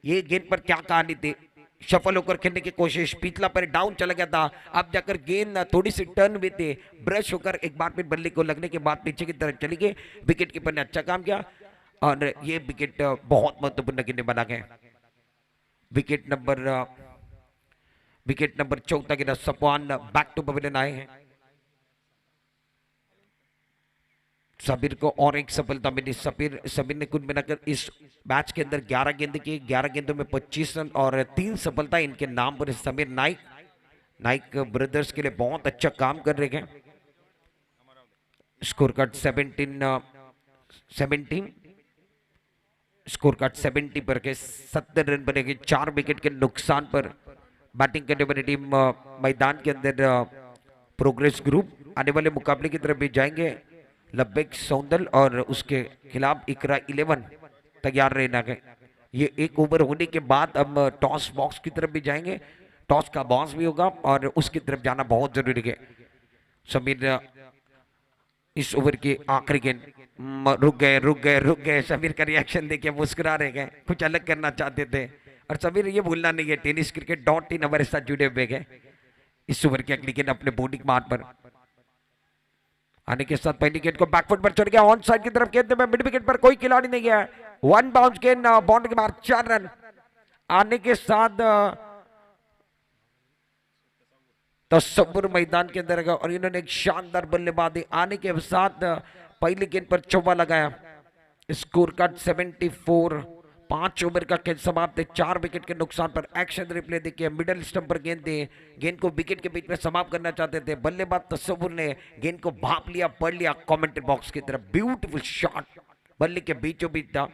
ये गेंद पर क्या कहानी थी, सफल होकर खेलने की कोशिश, पिछला पर डाउन चला गया था, अब जाकर गेंद थोड़ी सी टर्न भी थी, ब्रश होकर एक बार फिर बल्ले को लगने के बाद पीछे की तरफ चली गई। विकेट कीपर ने अच्छा काम किया और ये विकेट बहुत महत्वपूर्ण गिनने बना गए। विकेट नंबर 14 गिरा, सपवान बैक टू पवेलियन आए हैं। सबीर को और एक सफलता मिली, सबीर ने कुल मिलाकर इस मैच के अंदर 11 गेंद की, 11 गेंदों में 25 रन और 3 सफलता इनके नाम पर। समीर नाइक ब्रदर्स के लिए बहुत अच्छा काम कर रहे हैं। स्कोर कार्ड 17 स्कोर कार्ड 70 पर के 70 रन बनेगी, 4 विकेट के नुकसान पर। बैटिंग करने वाली टीम मैदान के अंदर प्रोग्रेस ग्रुप आने वाले मुकाबले की तरफ भी जाएंगे। लब्बेक सौंदल और उसके खिलाफ इकरा 11 तैयार रहना है। ये एक ओवर होने के बाद अब टॉस बॉक्स की तरफ भी जाएंगे, टॉस का बॉक्स भी होगा और उसकी तरफ जाना बहुत जरूरी है। समीर इस ओवर की आखिरी गेंद, रुक गए। समीर का रिएक्शन देखिए, मुस्कुरा रहे गए, कुछ अलग करना चाहते थे। और समीर ये भूलना नहीं है, टेनिस क्रिकेट .in हमारे साथ जुड़े हुए गए। इस ओवर की अगली गेंद अपने बॉलिंग मार्ग पर आने के साथ पहली गेंद को बैकफुट पर चढ़ गया, ऑन साइड की तरफ गेंद में, मिड विकेट पर कोई खिलाड़ी नहीं है, 1 बाउंस गेंद, बाउंड्री के बाहर, 4 रन आने के साथ तस्वुर मैदान के अंदर और इन्होंने एक शानदार बल्लेबाजी आने के साथ पहली गेंद पर चौका लगाया। स्कोर कार्ड 74, 5 ओवर का खेल समाप्त है, 4 विकेट के नुकसान पर। एक्शन रिप्ले देखिए, मिडल स्टंप पर गेंद दी, गेंद को विकेट के बीच में समाप्त करना चाहते थे, बल्लेबाज तस्वुर ने गेंद को भाप लिया, पढ़ लिया कमेंट्री बॉक्स की तरफ। ब्यूटीफुल शॉट, बल्ले के बीचों बीच था,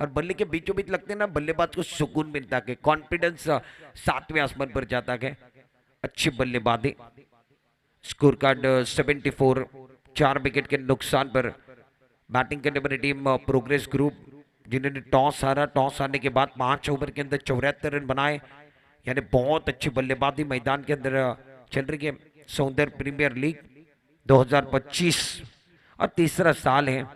और बल्ले के बीचों बीच लगते ना बल्लेबाज को सुकून मिलता है, कॉन्फिडेंस 7वें आसमान पर जाता है। अच्छी बल्लेबाजी, स्कोर कार्ड 74, 4 विकेट के नुकसान पर। बैटिंग करने वाली टीम प्रोग्रेस ग्रुप जिन्होंने टॉस हारा, टॉस हारने के बाद 5 ओवर के अंदर 74 रन बनाए, यानी बहुत अच्छी बल्लेबाजी मैदान के अंदर चल रही है। सौंदर्य प्रीमियर लीग 2025 और तीसरा साल है।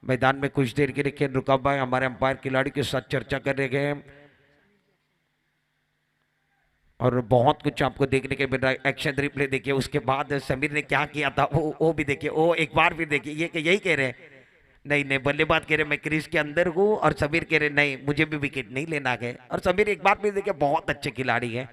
मैदान में कुछ देर के लिए खेल रुका हुआ है, हमारे अंपायर खिलाड़ी के साथ चर्चा कर रहे हैं और बहुत कुछ आपको देखने के मिल रहा है। एक्शन रिप्ले देखिए, उसके बाद समीर ने क्या किया था वो भी देखिए, वो एक बार भी देखिए। ये यही कह रहे हैं, नहीं बल्लेबाज कह रहे मैं क्रीज के अंदर हूँ, और समीर कह रहे नहीं मुझे भी विकेट नहीं लेना है। और समीर एक बार भी देखिए बहुत अच्छे खिलाड़ी है,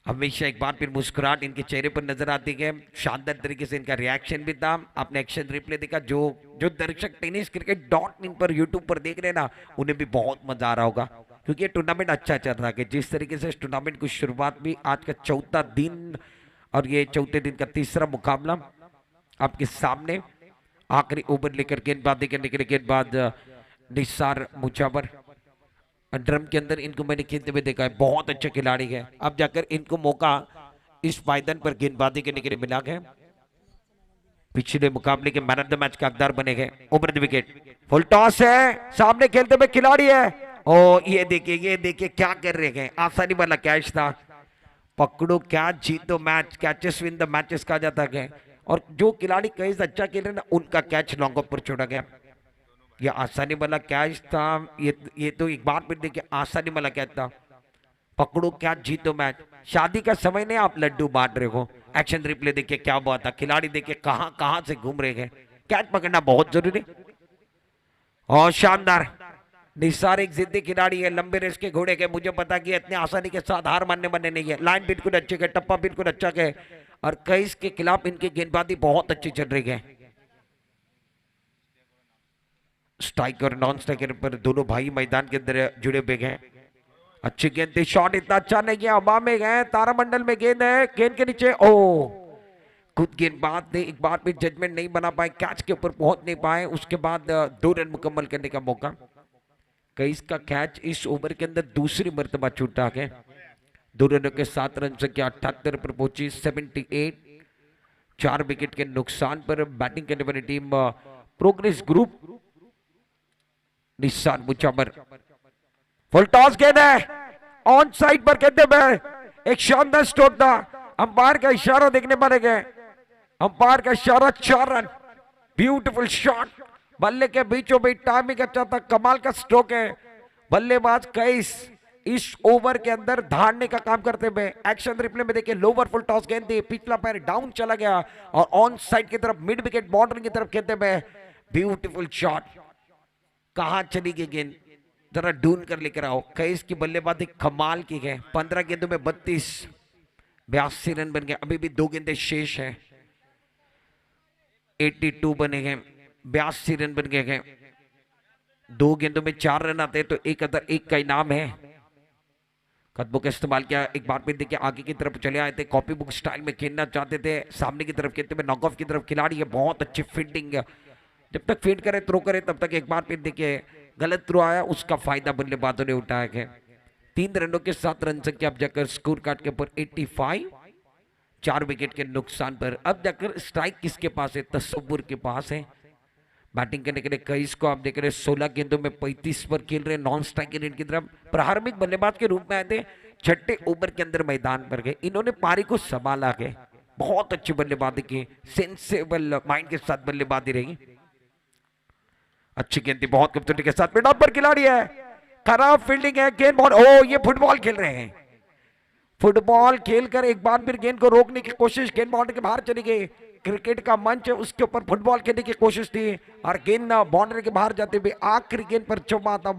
हमेशा एक बार फिर मुस्कुराहट इनके चेहरे पर नजर आती है, शानदार तरीके से इनका रिएक्शन भी था। आपने एक्शन रिप्ले देखा, जो दर्शक टेनिस क्रिकेट .in पर यूट्यूब पर देख रहे हैं ना, उन्हें भी बहुत मजा आ रहा होगा। क्योंकि ये टूर्नामेंट अच्छा चल रहा है। जिस तरीके से इस टूर्नामेंट की शुरुआत भी, आज का चौथा दिन और ये चौथे दिन का तीसरा मुकाबला आपके सामने। आखिरी ओवर लेकर गेंदबाजी करने के लिए गेंदबाज निसार मुजावर, ड्रम के अंदर इनको मैंने खेलते हुए देखा है, बहुत अच्छे खिलाड़ी है। अब जाकर इनको मौका इस मैदान पर गेंदबाजी करने के लिए मिला है। पिछले मुकाबले के मैन ऑफ द मैच का हकदार बने गए। Over the wicket, full toss है, सामने खेलते हुए खिलाड़ी है। ओ ये देखिए क्या कर रहे हैं, आसानी वाला कैच था। पकड़ो कैच जीतो match, catches win the matches कहा जाता है। और जो खिलाड़ी कई अच्छा खेल रहे ना, उनका कैच लॉन्ग ऑफ पर छोड़ा गया। ये आसानी वाला कैच था। ये तो एक बार फिर देखिए आसानी वाला कैच था। पकड़ो कैच जीतो मैच, शादी का समय नहीं आप लड्डू बांट रहे हो। एक्शन रिप्ले देखिए क्या हुआ था, खिलाड़ी देखिए कहां कहां से घूम रहे हैं। कैच पकड़ना बहुत जरूरी और शानदार। निसार एक जिद्दी खिलाड़ी है, लंबे रेस के घोड़े के। मुझे पता कि इतने आसानी के साथ हार मानने वाले नहीं है। लाइन बिल्कुल अच्छे के, टप्पा बिल्कुल अच्छा के, और कई के खिलाफ इनकी गेंदबाजी बहुत अच्छी चल रही है। स्ट्राइक और नॉन स्ट्राइकर पर दोनों भाई मैदान के अंदर जुड़े हुए हैं। अच्छी गेंद थी, शॉट इतना अच्छा नहीं किया, हवा में गए, तारामंडल में गेंद है, गेंद के नीचे ओ खुद गेंदबाज ने एक बार भी जजमेंट नहीं बना पाए, कैच के ऊपर पहुंच नहीं पाए। उसके बाद 2 रन मुकम्मल करने का मौका। कईस का कैच इस ओवर के अंदर दूसरी मर्तबा छूटा है। 2 रनों के 7 रन संख्या 78 पर पहुंची, 78। 4 विकेट के नुकसान पर बैटिंग करने वाली टीम प्रोग्रेस ग्रुप। निशान मुचाबर, फुल टॉस गेंद है, ऑन साइड पर कहते हुए एक शानदार स्ट्रोक था। अंपायर का इशारा देखने पड़े गए, अंपायर का इशारा, 4 रन। ब्यूटीफुल शॉट, बल्ले के बीचों बीच टाइमिंग अच्छा था, कमाल का स्ट्रोक है। बल्लेबाज कईस इस ओवर के अंदर धारने का काम करते हुए। एक्शन रिप्ले में देखिए लोवर फुल टॉस गेंद थी, पिछला पैर डाउन चला गया और ऑन साइड की तरफ मिड विकेट बाउंड्री की तरफ खेलते हुए ब्यूटीफुल शॉट। कहां चली गई गेंद, जरा ढूंढ कर लेकर आओ। कईस की बल्लेबाजी कमाल की है। 15 गेंदों में 32, 82 रन बन गए। अभी भी 2 गेंदें शेष है, 82 बने हैं, 82 रन बन गए हैं। 2 गेंदों में 4 रन आते हैं तो 1 का इनाम है। कदमों का इस्तेमाल किया, एक बार फिर देखिए आगे की तरफ चले आए थे, कॉपी बुक स्टाइल में खेलना चाहते थे, सामने की तरफ खेलते हुए नॉक ऑफ की तरफ खिलाड़ी है, बहुत अच्छी फील्डिंग। जब तक फील्ड करे थ्रो करे तब तक एक बार फिर देखिए गलत थ्रो आया, उसका फायदा बल्लेबाजों ने उठाया है। 3 रनों के 7 रन संख्या अब जाकर स्कोर कार्ड के ऊपर 85, 4 विकेट के नुकसान पर। अब जाकर स्ट्राइक किसके पास है, तस्वुर के पास है। बैटिंग करने के लिए कईस को आप देख रहे हैं, 16 गेंदों में 35 पर खेल रहे, नॉन स्ट्राइक रेट की तरफ प्रारंभिक बल्लेबाज के रूप में आए थे। 6ठे ओवर के अंदर मैदान पर गए, इन्होंने पारी को संभाला है, बहुत अच्छी बल्लेबाजी की, सेंसेबल माइंड के साथ बल्लेबाजी रही। अच्छी गेंद थी, बहुत खूबसूरती के साथ, मिड ऑफ पर खिलाड़ी है, खराब फील्डिंग है, गेंद बहुत, ओ ये फुटबॉल खेल रहे हैं। फुटबॉल खेलकर एक बार फिर गेंद को रोकने की कोशिश, गेंद बाउंड्री के बाहर चली गई। क्रिकेट का मंच है, उसके ऊपर फुटबॉल खेलने की कोशिश थी और गेंद बाउंड्री के बाहर जाते हुए आखिरी गेंद पर चौबा था।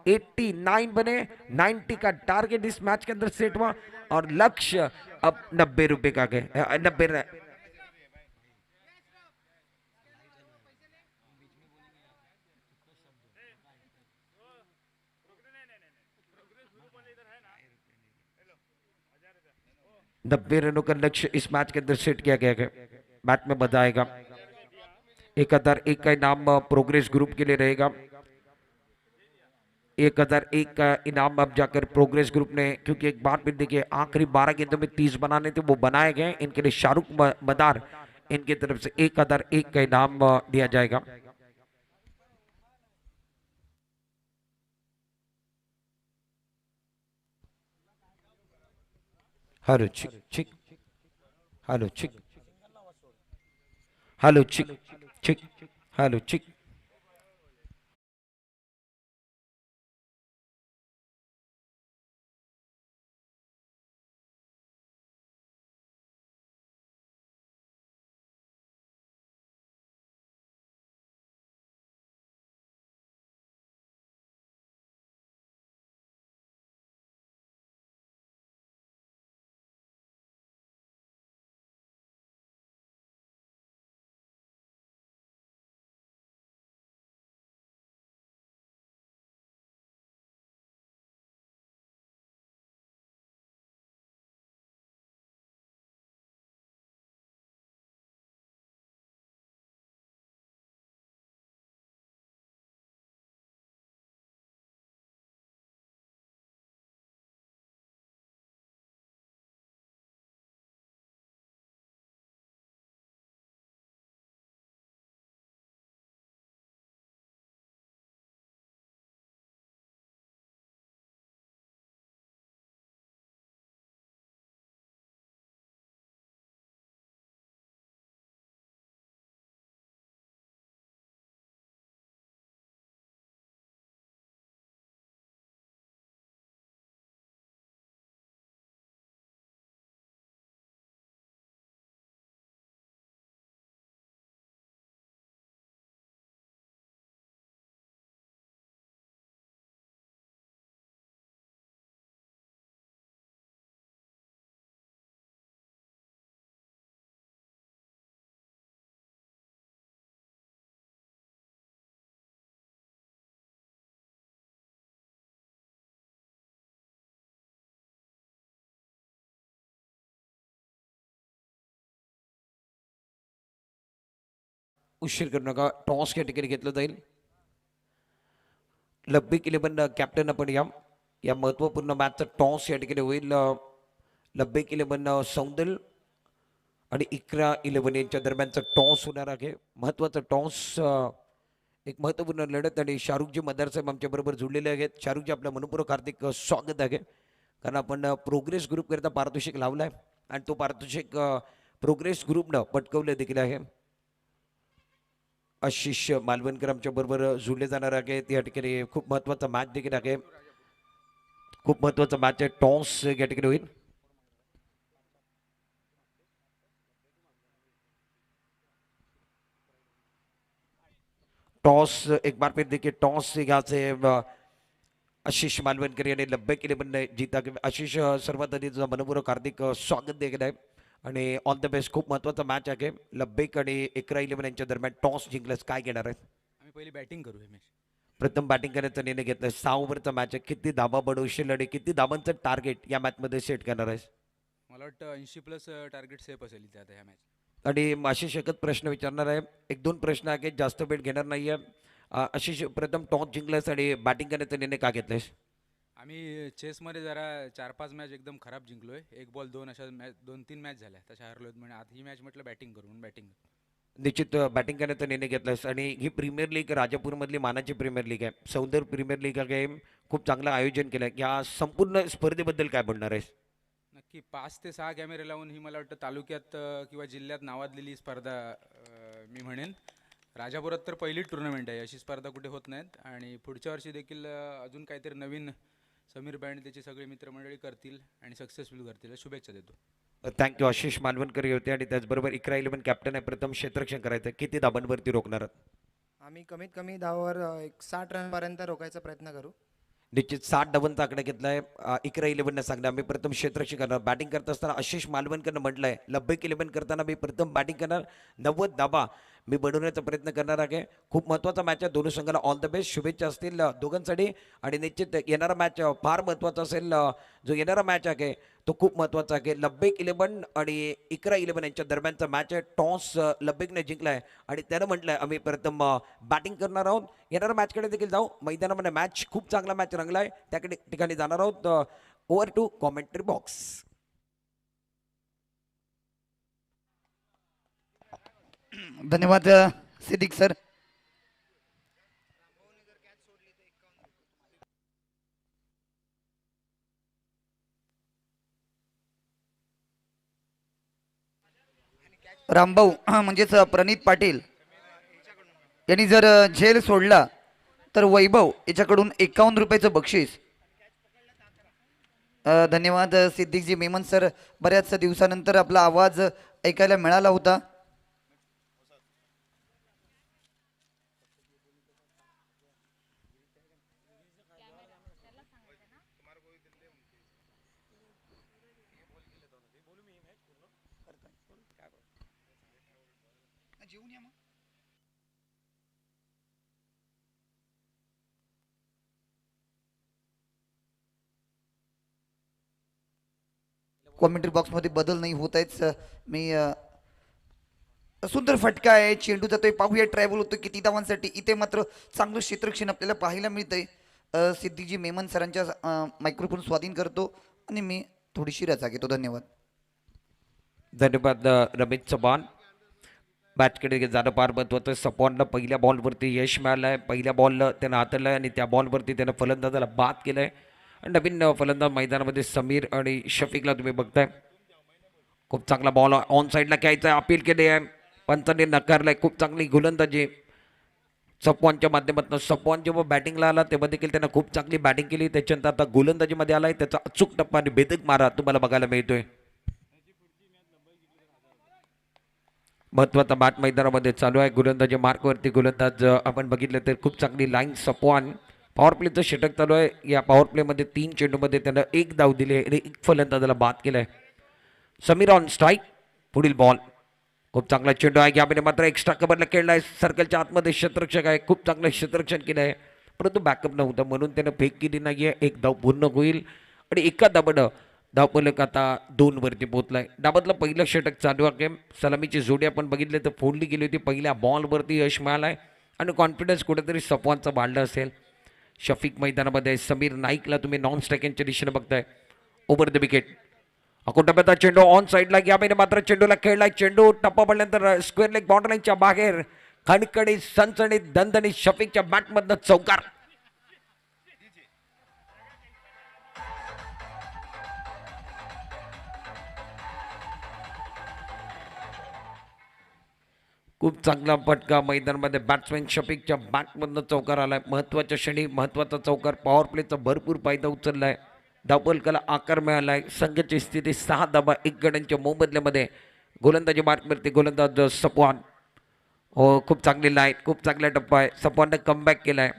89 बने, 90 का टारगेट इस मैच के अंदर सेट हुआ और लक्ष्य अब 90 रुपए का गए, 90 रनों का लक्ष्य इस मैच के अंदर सेट किया गया है। मैच में मजा आएगा। 1001 का इनाम प्रोग्रेस ग्रुप के लिए रहेगा। 1001 का इनाम अब जाकर प्रोग्रेस ग्रुप ने, क्योंकि एक बार फिर देखिए आखिरी 12 गेंदों में 30 बनाने थे, वो बनाए गए। इनके लिए शाहरुख मदार इनकी तरफ से 1001 का इनाम दिया जाएगा। हेलो चिक चिक, हेलो चिक, हेलो चिक चिक, हेलो चिक। उशीर करू नका. टॉस या ठिकाणी घेतलं जाईल. लब्बिक 11 कॅप्टन आपण या महत्त्वपूर्ण मॅचचा टॉस या ठिकाणी होईल. लब्बिक 11 सौंदल आणि इकरा 11 यांच्या दरम्यानचा टॉस होणार आहे. महत्त्वाचा टॉस, एक महत्त्वपूर्ण लढत. आणि शाहरुखजी मदार साहेब आमच्या बरोबर जुळलेले आहेत. शाहरुखजी आपल्या मनपूर्वक हार्दिक स्वागत आहे. कारण आपण प्रोग्रेस ग्रुप करता पारितोषिक लावलाय आणि तो पारितोषिक प्रोग्रेस ग्रुपनं पटकवलं देखील आहे. आशिष मालवणकर आमच्या बरोबर जुळले जाणार आहेत. या ठिकाणी खूप महत्त्वाचा मॅच देखील आहे. खूप महत्त्वाचा मॅच आहे. टॉस या ठिकाणी होईल. टॉस एक बार फिर देखिए, टॉस यहाँ से आशिष मालवणकर यांनी 90 जीता. आशिष सर्वात आधी तुझा मनपूर्वक हार्दिक स्वागत देखील आहे आणि ऑल द बेस्ट. खूप महत्त्वाचा मॅच आहे. लब्बेक आणि इकरा 11 यांच्या दरम्यान टॉस जिंकल्यास काय घेणार आहे? आम्ही पहिली बॅटिंग करू हे मॅच. प्रथम बॅटिंग करण्याचा निर्णय घेतला. 6 ओव्हरचा मॅच आहे. किती धाबा बनवशील आणि किती धाबांचं टार्गेट या मॅचमध्ये सेट करणार आहेस? मला वाटतं 80+ टार्गेट सेफ असेल इथे आता ह्या मॅच. आणि आशिष एकच प्रश्न विचारणार आहे. एक दोन प्रश्न आहेत, जास्त वेळ घेणार नाही आहे. आशिष, प्रथम टॉस जिंकलास आणि बॅटिंग करण्याचा निर्णय का घेतलास? आम्ही चेसमध्ये जरा 4-5 मॅच एकदम खराब जिंकलोय. 1 बॉल 2 अशा मॅच 2-3 मॅच झाल्या तशा हरलोय. म्हणजे आता ही मॅच म्हटलं बॅटिंग करू म्हणून बॅटिंग. निश्चित बॅटिंग करण्याचा निर्णय घेतलास. आणि ही प्रीमियर लीग राजापूरमधली मानाची प्रीमियर लीग आहे. सौंदर्य प्रीमियर लीग आहे. खूप चांगलं आयोजन केलं आहे. या संपूर्ण स्पर्धेबद्दल काय बोलणार आहेस? नक्की 5 ते 6 कॅमेरे लावून ही मला वाटतं तालुक्यात किंवा जिल्ह्यात नावाजलेली स्पर्धा मी म्हणेन. राजापुरात तर पहिली टुर्नामेंट आहे. अशी स्पर्धा कुठे होत नाहीत. आणि पुढच्या वर्षी देखील अजून काहीतरी नवीन समीर बँड त्याची सगळी मित्रमंडळी करतील आणि सक्सेसफुल करतील. शुभेच्छा देतो. थँक्यू. आशिष मालवणकर होते. आणि त्याचबरोबर इकरा 11 कॅप्टन आहे. प्रथम क्षेत्ररक्षण करायचं. किती धाबांवरती रोखणार आहात? आम्ही कमीत कमी धावावर एक 60 रनपर्यंत रोखायचा प्रयत्न करू. निश्चित 60 धावांचा आकडा घेतलाय. इकरा 11 सांगणार आम्ही प्रथम क्षेत्ररक्षण करणार. बॅटिंग करत असताना आशिष मालवणकरनं म्हटलंय 90 करताना मी प्रथम बॅटिंग करणार. 90 धाबा मी बनवण्याचा प्रयत्न करणार आहे. खूप महत्त्वाचा मॅच आहे. दोन्ही संघाला ऑल द बेस्ट. शुभेच्छा असतील दोघांसाठी. आणि निश्चित येणारा मॅच फार महत्त्वाचा असेल. जो येणारा मॅच आहे तो खूप महत्त्वाचा आहे. 90 आणि इकरा 11 यांच्या दरम्यानचा मॅच आहे. टॉस लब्बेकने जिंकलाय आणि त्यानं म्हटलंय आम्ही प्रथम बॅटिंग करणार आहोत. येणाऱ्या मॅचकडे देखील जाऊ. मैदानामध्ये मॅच खूप चांगला मॅच रंगलाय. त्याकडे ठिकाणी जाणार आहोत. Over to commentary box. धन्यवाद सिद्दीक सर. रामभाऊ म्हणजेच प्रणित पाटील यांनी जर झेल सोडला तर वैभव याच्याकडून 51 रुपयाचं बक्षीस. धन्यवाद सिद्दीकजी मेमन सर. बऱ्याच दिवसानंतर आपला आवाज ऐकायला मिळाला होता. कॉमेंट्री बॉक्समध्ये बदल नाही होत आहेत. मी सुंदर फटका आहे. चेंडू जातोय. पाहूया ट्रॅव्हल होतो किती धावांसाठी. इथे मात्र चांगलं क्षेत्ररक्षण आपल्याला पाहायला मिळतंय. सिद्दीकजी मेमन सरांच्या मायक्रोफोन स्वाधीन करतो आणि मी थोडीशी रजा घेतो. धन्यवाद. धन्यवाद रमेश चव्हाण. बॅटकडे जाणं फार महत्त्वाचं. सपॉनला पहिल्या बॉलवरती यश मिळालं आहे. पहिल्या बॉलला त्यानं हाताळलं आणि त्या बॉलवरती त्यानं फलंदाजाला बाद केलं आहे. नवीन फलंदाज मैदानामध्ये समीर आणि शफिकला तुम्ही बघताय. खूप चांगला बॉल ऑन साईडला घ्यायचा अपील केले आहे. पंचांनी नकारलाय. खूप चांगली गोलंदाजी सपवानच्या माध्यमातून. सपवान जेव्हा बॅटिंगला आला तेव्हा देखील त्यानं खूप चांगली बॅटिंग केली. त्याच्यानंतर आता गोलंदाजीमध्ये आलाय. त्याचा अचूक टप्पा आणि भेदक मारा तुम्हाला बघायला मिळतोय. महत्त्वाचा मॅच मैदानामध्ये चालू आहे. गोलंदाजी मार्कवरती गोलंदाज आपण बघितलं तर खूप चांगली लाईन सपवान. पॉवर प्लेचं षटक चालू आहे. या पॉवर प्लेमध्ये 3 चेंडूमध्ये त्यानं 1 धाव दिली आणि 1 फलंदाजाला बाद केलाय. Sameer on strike. पुढील बॉल. खूप चांगला चेंडू आहे. यामध्ये मात्र एक्स्ट्रा कव्हरला खेळलाय. सर्कलच्या आतमध्ये क्षेत्ररक्षक आहे. खूप चांगलं क्षेत्ररक्षण केलं आहे परंतु बॅकअप नव्हतं म्हणून त्यानं फेक केली नाहीये. 1 धाव पूर्ण होईल आणि एका धावानं धावफलक आता 2 वरती पोहोचलाय. डाबातलं पहिलं षटक चालू आहे. सलामीची जोडी आपण बघितली तर फोडली गेली होती. पहिल्या बॉलवरती यश मिळालंय आणि कॉन्फिडन्स कुठेतरी सफवानचा वाढला असेल. शफिक मैदानामध्ये आहे. समीर नाईकला तुम्ही नॉन स्ट्रायकिंगच्या दिशेने बघताय. Over the wicket. अकोटप्याचा चेंडू ऑन साईडला या महिने मात्र चेंडूला खेळलाय. चेंडू टप्पा पडल्यानंतर स्क्वेअर लेग बाउंड्रीच्या बाहेर खणखणीत सणसणीत दणदणीत शफिकच्या बॅटमधनं चौकार. खूप चांगला फटका मैदानामध्ये बॅट्समॅन शफिकच्या बॅटमधनं चौकार आलाय. महत्वाच्या क्षणी महत्वाचा चौकार. पॉवर प्लेचा भरपूर फायदा उचललाय. धावफलकाला आकार मिळालाय. संघाची स्थिती 6 धावा 1 गड्यांच्या मोबदल्यामध्ये. गोलंदाजी मार्कवरती गोलंदाज सपवान. हो, खूप चांगली लाईन, खूप चांगला टप्पा आहे. सपवाननं कमबॅक केलाय.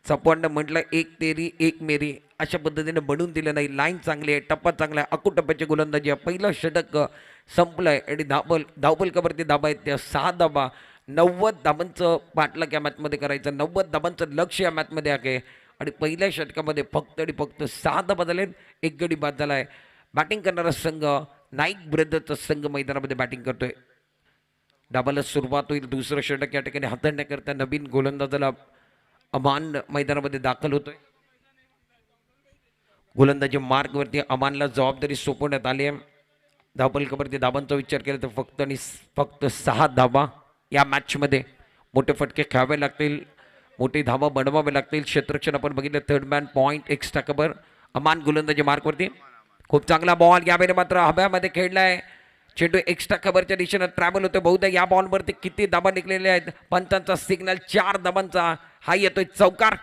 सपवाननं म्हटलं एक तेरी एक मेरी अशा पद्धतीने बनवून दिलं नाही. लाईन चांगली आहे, टप्पा चांगला आहे. अकुटप्प्याची गोलंदाजी आहे. पहिलं षटक संपलंय आणि धावफलकावरती धाबा आहेत त्या 6 धाबा. 90 धाबांचं पाठलाग या मॅचमध्ये करायचं. 90 धाबांचं लक्ष या मॅचमध्ये आहे आणि पहिल्या षटकामध्ये फक्त आणि फक्त 6 धाबा झालेत. 1 गडी बाद झालाय. बॅटिंग करणारा संघ नाईक ब्रदर्सचा संघ मैदानामध्ये बॅटिंग करतोय. डाबाला सुरुवात होईल. दुसरं षटक या ठिकाणी हाताळण्याकरता नवीन गोलंदाजाला अमान मैदानामध्ये दाखल होतोय. गोलंदाजी मार्गवरती अमानला जबाबदारी सोपवण्यात आली आहे. धावफलकावरती धाबांचा विचार केला तर फक्त आणि फक्त 6 धाबा या मॅचमध्ये. मोठे फटके खेळावे लागतील, मोठी धाबा बनवावे लागतील. क्षेत्ररक्षण आपण बघितलं. Third man point extra cover. Aman गोलंदाजी मार्कवरती. खूप चांगला बॉल यावेळी मात्र हव्यामध्ये खेळलाय. चेंडू एक्स्ट्रा कव्हरच्या दिशेनं ट्रॅव्हल होतोय. बहुधा या बॉलवरती किती धाबा निघलेले आहेत. पंचांचा सिग्नल 4 धाबांचा हा येतोय चौकार.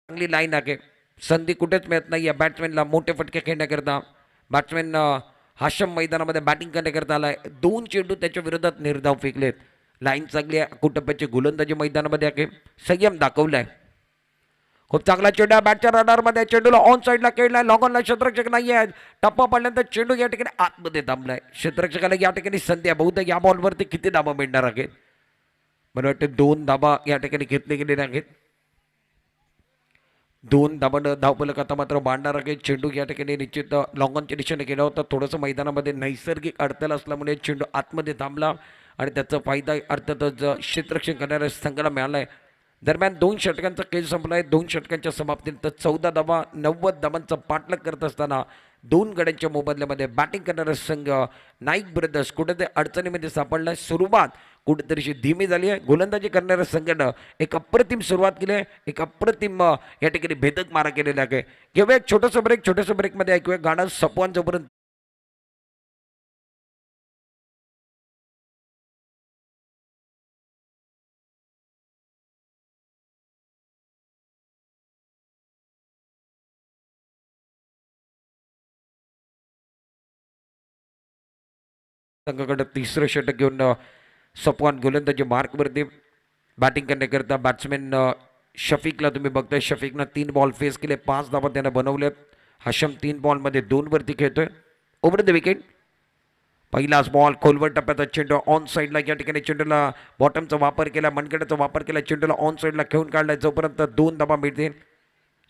चांगली लाईन आहे. संधी कुठेच मिळत नाही या बॅट्समॅनला मोठे फटके खेळण्याकरता. बॅट्समॅन हाशम मैदानामध्ये बॅटिंग करण्याकरता आलाय. 2 चेंडू त्याच्या विरोधात निर्धाव फेकलेत. लाईन चांगली आहे. कुटुंबाची गोलंदाजी मैदानामध्ये आहे. संयम दाखवलाय. खूप चांगला चेंडू आहे. बॅटच्या रडारमध्ये चेंडूला ऑन साईडला खेळलाय. लॉंगॉनला क्षेत्ररक्षक नाही आहे. टप्पा पडल्यानंतर चेंडू या ठिकाणी आतमध्ये थांबलाय. क्षेत्ररक्षकाला या ठिकाणी संधी आहे. बहुतेक या बॉलवरती किती धाबा मिळणार आहेत? मला वाटतं 2 धाबा या ठिकाणी घेतले गेलेले आहेत. 2 धाबानं धावफलक आता मात्र मांडणार आहे. चेंडू या ठिकाणी निश्चित लॉंगॉनच्या दिशेने गेला होता. थोडंसं मैदानामध्ये नैसर्गिक अडथळा असल्यामुळे चेंडू आतमध्ये थांबला आणि त्याचा फायदा अर्थातच क्षेत्ररक्षण करणाऱ्या संघाला मिळाला आहे. दरम्यान 2 षटकांचा खेळ संपला आहे. 2 षटकांच्या समाप्तीनंतर 14 धाबा 90 धाबांचा पाठलाग करत असताना 2 गड्यांच्या मोबदल्यामध्ये बॅटिंग करणारा संघ नाईक ब्रदर्स कुठेतरी अडचणीमध्ये सापडला. सुरुवात कुठेतरीशी धीमी झाली आहे. गोलंदाजी करणाऱ्या संघानं एक अप्रतिम सुरुवात केली आहे. एक अप्रतिम या ठिकाणी भेदक मारा केलेला आहे. किंवा एक छोटंसं ब्रेकमध्ये ऐकूया गाणं सपवान जोपर्यंत संघाकडे तिसरं षटक घेऊन सपवान गोलंदाजी मार्कवरती बॅटिंग करण्याकरता बॅट्समॅन शफीकला तुम्ही बघताय. शफीकनं 3 बॉल फेस केले. 5 धाबा त्यानं बनवल्यात. हाशम 3 बॉलमध्ये 2 वरती खेळतोय. Over the wicket. पहिलाच बॉल खोलवर टप्प्याचा चेंडू ऑन साईडला या ठिकाणी चेंडूला बॉटमचा वापर केला. मनगटाचा वापर केला. चेंडूला ऑन साईडला खेळून काढला. जोपर्यंत 2 धाबा मिळतील